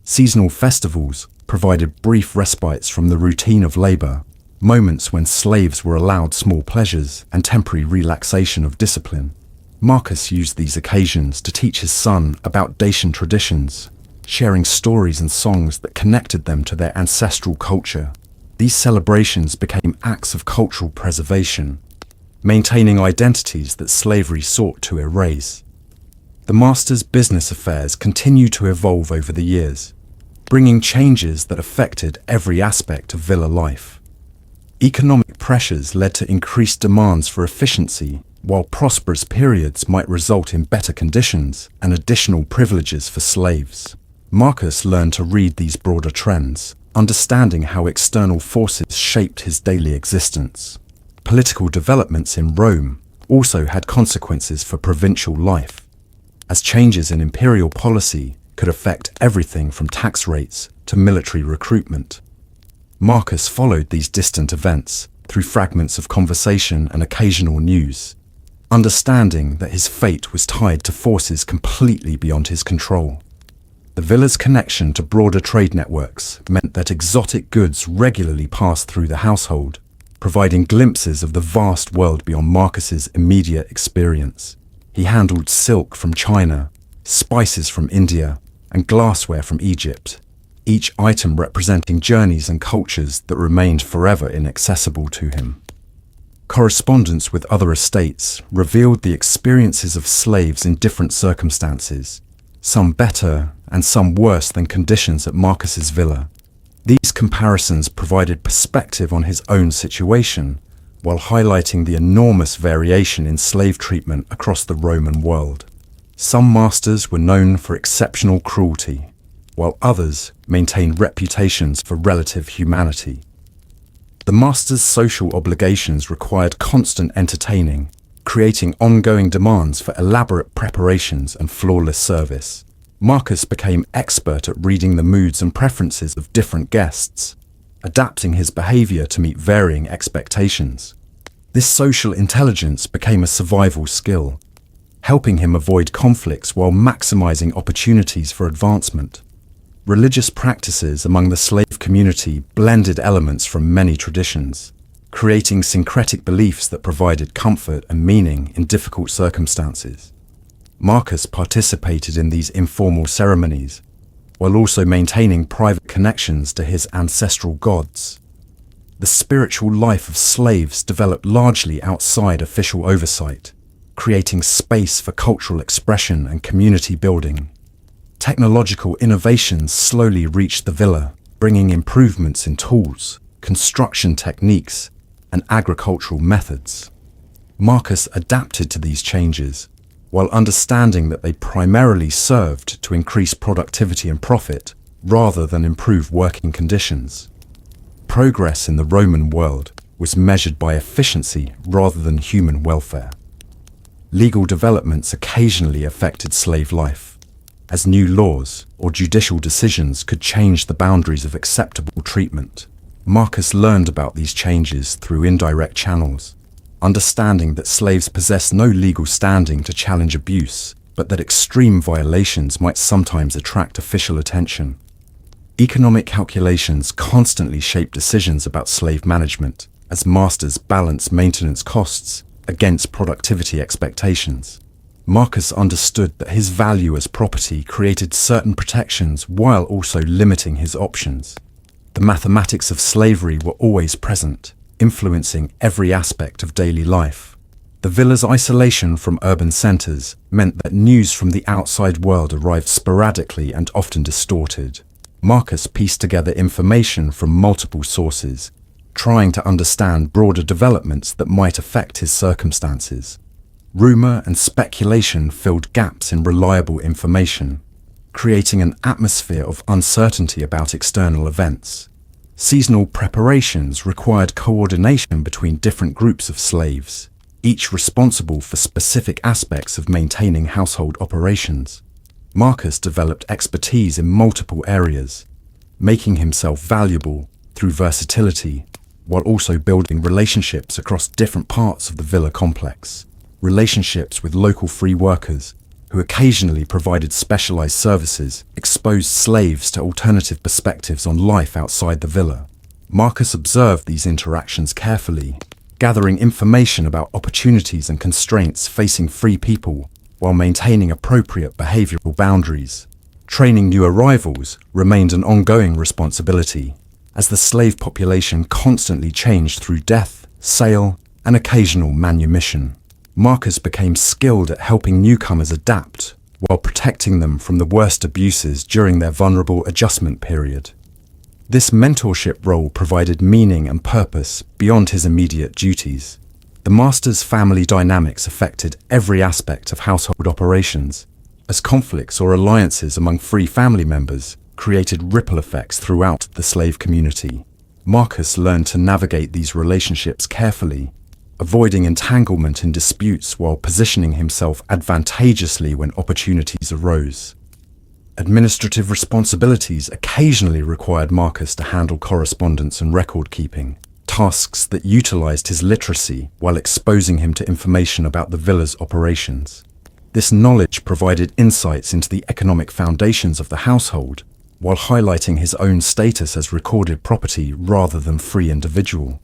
[SPEAKER 1] Seasonal festivals provided brief respites from the routine of labor, moments when slaves were allowed small pleasures and temporary relaxation of discipline. Marcus used these occasions to teach his son about Dacian traditions, sharing stories and songs that connected them to their ancestral culture. These celebrations became acts of cultural preservation, maintaining identities that slavery sought to erase. The master's business affairs continued to evolve over the years, bringing changes that affected every aspect of villa life. Economic pressures led to increased demands for efficiency, while prosperous periods might result in better conditions and additional privileges for slaves. Marcus learned to read these broader trends, understanding how external forces shaped his daily existence. Political developments in Rome also had consequences for provincial life, as changes in imperial policy could affect everything from tax rates to military recruitment. Marcus followed these distant events through fragments of conversation and occasional news, understanding that his fate was tied to forces completely beyond his control. The villa's connection to broader trade networks meant that exotic goods regularly passed through the household, providing glimpses of the vast world beyond Marcus's immediate experience. He handled silk from China, spices from India, and glassware from Egypt, each item representing journeys and cultures that remained forever inaccessible to him. Correspondence with other estates revealed the experiences of slaves in different circumstances, some better and some worse than conditions at Marcus's villa. These comparisons provided perspective on his own situation, while highlighting the enormous variation in slave treatment across the Roman world. Some masters were known for exceptional cruelty, while others maintained reputations for relative humanity. The master's social obligations required constant entertaining, creating ongoing demands for elaborate preparations and flawless service. Marcus became expert at reading the moods and preferences of different guests, adapting his behavior to meet varying expectations. This social intelligence became a survival skill, helping him avoid conflicts while maximizing opportunities for advancement. Religious practices among the slave community blended elements from many traditions, creating syncretic beliefs that provided comfort and meaning in difficult circumstances. Marcus participated in these informal ceremonies, while also maintaining private connections to his ancestral gods. The spiritual life of slaves developed largely outside official oversight, creating space for cultural expression and community building. Technological innovations slowly reached the villa, bringing improvements in tools, construction techniques, and agricultural methods. Marcus adapted to these changes, while understanding that they primarily served to increase productivity and profit rather than improve working conditions. Progress in the Roman world was measured by efficiency rather than human welfare. Legal developments occasionally affected slave life, as new laws or judicial decisions could change the boundaries of acceptable treatment. Marcus learned about these changes through indirect channels, understanding that slaves possessed no legal standing to challenge abuse, but that extreme violations might sometimes attract official attention. Economic calculations constantly shaped decisions about slave management, as masters balanced maintenance costs against productivity expectations. Marcus understood that his value as property created certain protections while also limiting his options. The mathematics of slavery were always present, influencing every aspect of daily life. The villa's isolation from urban centers meant that news from the outside world arrived sporadically and often distorted. Marcus pieced together information from multiple sources, trying to understand broader developments that might affect his circumstances. Rumor and speculation filled gaps in reliable information, creating an atmosphere of uncertainty about external events. Seasonal preparations required coordination between different groups of slaves, each responsible for specific aspects of maintaining household operations. Marcus developed expertise in multiple areas, making himself valuable through versatility, while also building relationships across different parts of the villa complex. Relationships with local free workers, who occasionally provided specialized services, exposed slaves to alternative perspectives on life outside the villa. Marcus observed these interactions carefully, gathering information about opportunities and constraints facing free people while maintaining appropriate behavioral boundaries. Training new arrivals remained an ongoing responsibility, as the slave population constantly changed through death, sale, and occasional manumission. Marcus became skilled at helping newcomers adapt while protecting them from the worst abuses during their vulnerable adjustment period. This mentorship role provided meaning and purpose beyond his immediate duties. The master's family dynamics affected every aspect of household operations, as conflicts or alliances among free family members created ripple effects throughout the slave community. Marcus learned to navigate these relationships carefully, avoiding entanglement in disputes while positioning himself advantageously when opportunities arose. Administrative responsibilities occasionally required Marcus to handle correspondence and record-keeping, tasks that utilized his literacy while exposing him to information about the villa's operations. This knowledge provided insights into the economic foundations of the household, while highlighting his own status as recorded property rather than free individual.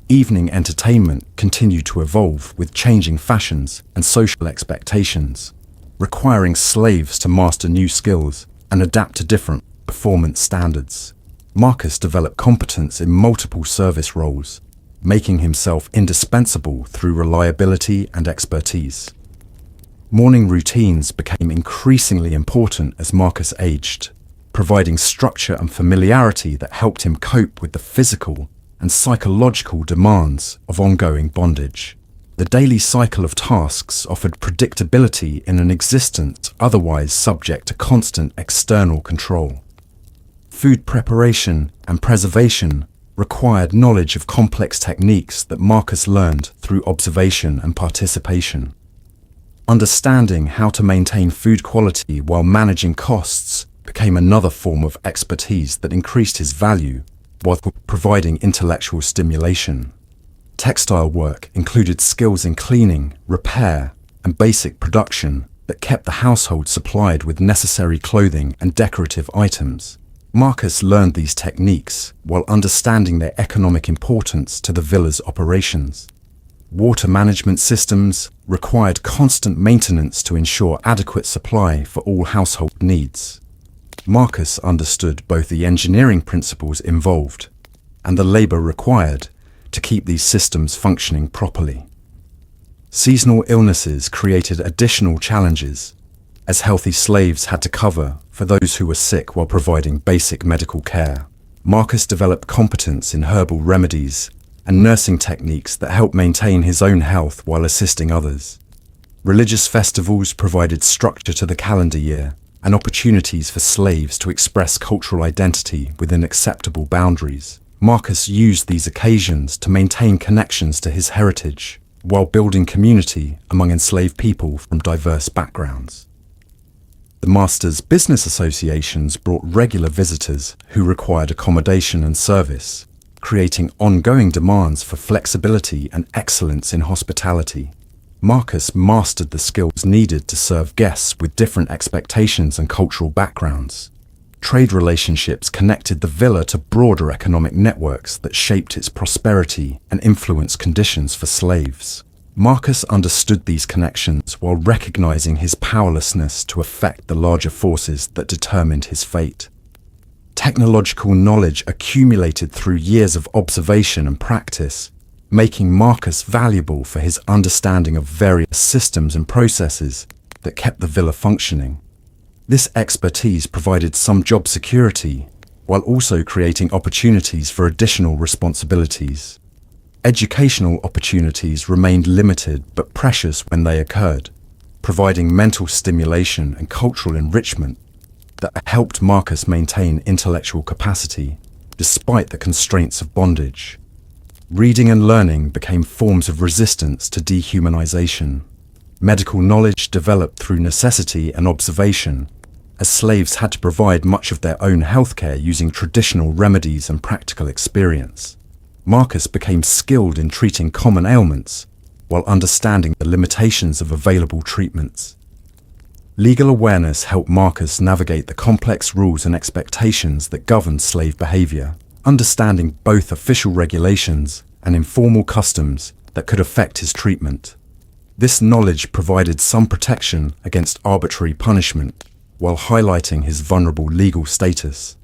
[SPEAKER 1] Evening entertainment continued to evolve with changing fashions and social expectations, requiring slaves to master new skills and adapt to different performance standards. Marcus developed competence in multiple service roles, making himself indispensable through reliability and expertise. Morning routines became increasingly important as Marcus aged, providing structure and familiarity that helped him cope with the physical and psychological demands of ongoing bondage. The daily cycle of tasks offered predictability in an existence otherwise subject to constant external control. Food preparation and preservation required knowledge of complex techniques that Marcus learned through observation and participation. Understanding how to maintain food quality while managing costs became another form of expertise that increased his value while providing intellectual stimulation. Textile work included skills in cleaning, repair, and basic production that kept the household supplied with necessary clothing and decorative items. Marcus learned these techniques while understanding their economic importance to the villa's operations. Water management systems required constant maintenance to ensure adequate supply for all household needs. Marcus understood both the engineering principles involved and the labor required to keep these systems functioning properly. Seasonal illnesses created additional challenges, as healthy slaves had to cover for those who were sick while providing basic medical care. Marcus developed competence in herbal remedies and nursing techniques that helped maintain his own health while assisting others. Religious festivals provided structure to the calendar year and opportunities for slaves to express cultural identity within acceptable boundaries. Marcus used these occasions to maintain connections to his heritage while building community among enslaved people from diverse backgrounds. The master's business associations brought regular visitors who required accommodation and service, creating ongoing demands for flexibility and excellence in hospitality. Marcus mastered the skills needed to serve guests with different expectations and cultural backgrounds. Trade relationships connected the villa to broader economic networks that shaped its prosperity and influenced conditions for slaves. Marcus understood these connections while recognizing his powerlessness to affect the larger forces that determined his fate. Technological knowledge accumulated through years of observation and practice, making Marcus valuable for his understanding of various systems and processes that kept the villa functioning. This expertise provided some job security, while also creating opportunities for additional responsibilities. Educational opportunities remained limited but precious when they occurred, providing mental stimulation and cultural enrichment that helped Marcus maintain intellectual capacity despite the constraints of bondage. Reading and learning became forms of resistance to dehumanization. Medical knowledge developed through necessity and observation, as slaves had to provide much of their own healthcare using traditional remedies and practical experience. Marcus became skilled in treating common ailments while understanding the limitations of available treatments. Legal awareness helped Marcus navigate the complex rules and expectations that governed slave behavior, understanding both official regulations and informal customs that could affect his treatment. This knowledge provided some protection against arbitrary punishment while highlighting his vulnerable legal status.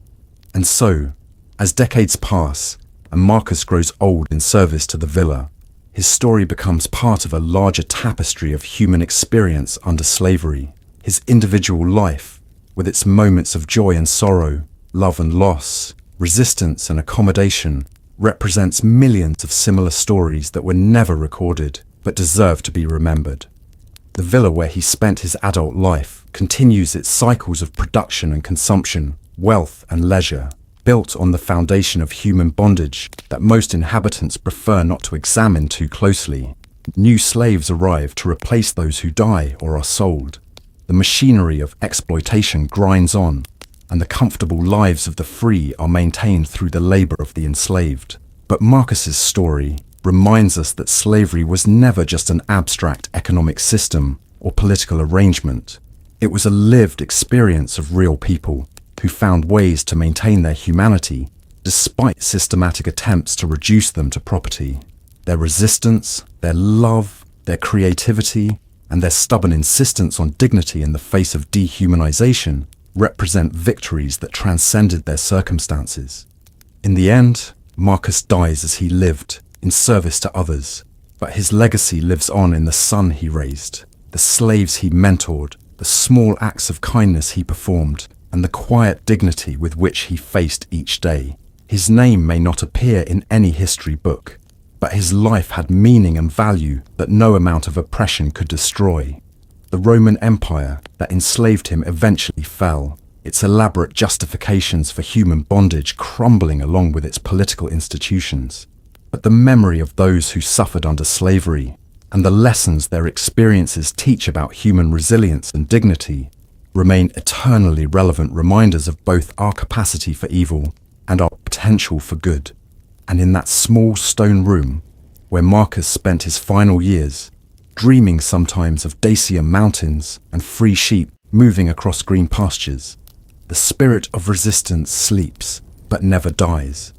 [SPEAKER 1] And so, as decades pass and Marcus grows old in service to the villa, his story becomes part of a larger tapestry of human experience under slavery. His individual life, with its moments of joy and sorrow, love and loss, resistance and accommodation, represents millions of similar stories that were never recorded but deserve to be remembered. The villa where he spent his adult life continues its cycles of production and consumption, wealth and leisure, built on the foundation of human bondage that most inhabitants prefer not to examine too closely. New slaves arrive to replace those who die or are sold. The machinery of exploitation grinds on, and the comfortable lives of the free are maintained through the labor of the enslaved. But Marcus's story reminds us that slavery was never just an abstract economic system or political arrangement. It was a lived experience of real people who found ways to maintain their humanity despite systematic attempts to reduce them to property. Their resistance, their love, their creativity, and their stubborn insistence on dignity in the face of dehumanization represent victories that transcended their circumstances. In the end, Marcus dies as he lived, in service to others, but his legacy lives on in the son he raised, the slaves he mentored, the small acts of kindness he performed, and the quiet dignity with which he faced each day. His name may not appear in any history book, but his life had meaning and value that no amount of oppression could destroy. The Roman Empire that enslaved him eventually fell, its elaborate justifications for human bondage crumbling along with its political institutions. But the memory of those who suffered under slavery, and the lessons their experiences teach about human resilience and dignity, remain eternally relevant reminders of both our capacity for evil and our potential for good. And in that small stone room, where Marcus spent his final years, dreaming sometimes of Dacian mountains and free sheep moving across green pastures, the spirit of resistance sleeps but never dies,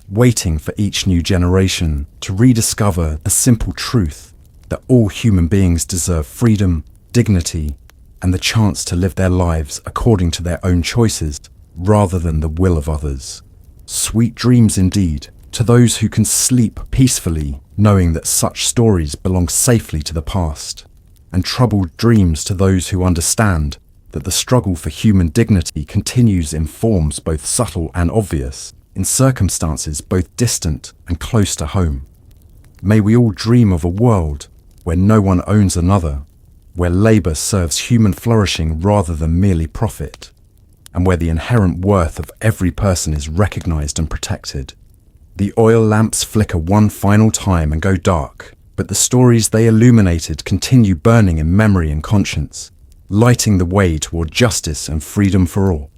[SPEAKER 1] waiting for each new generation to rediscover the simple truth that all human beings deserve freedom, dignity, and the chance to live their lives according to their own choices rather than the will of others. Sweet dreams indeed to those who can sleep peacefully knowing that such stories belong safely to the past, and troubled dreams to those who understand that the struggle for human dignity continues in forms both subtle and obvious, in circumstances both distant and close to home. May we all dream of a world where no one owns another, where labor serves human flourishing rather than merely profit, and where the inherent worth of every person is recognized and protected. The oil lamps flicker one final time and go dark, but the stories they illuminated continue burning in memory and conscience, lighting the way toward justice and freedom for all.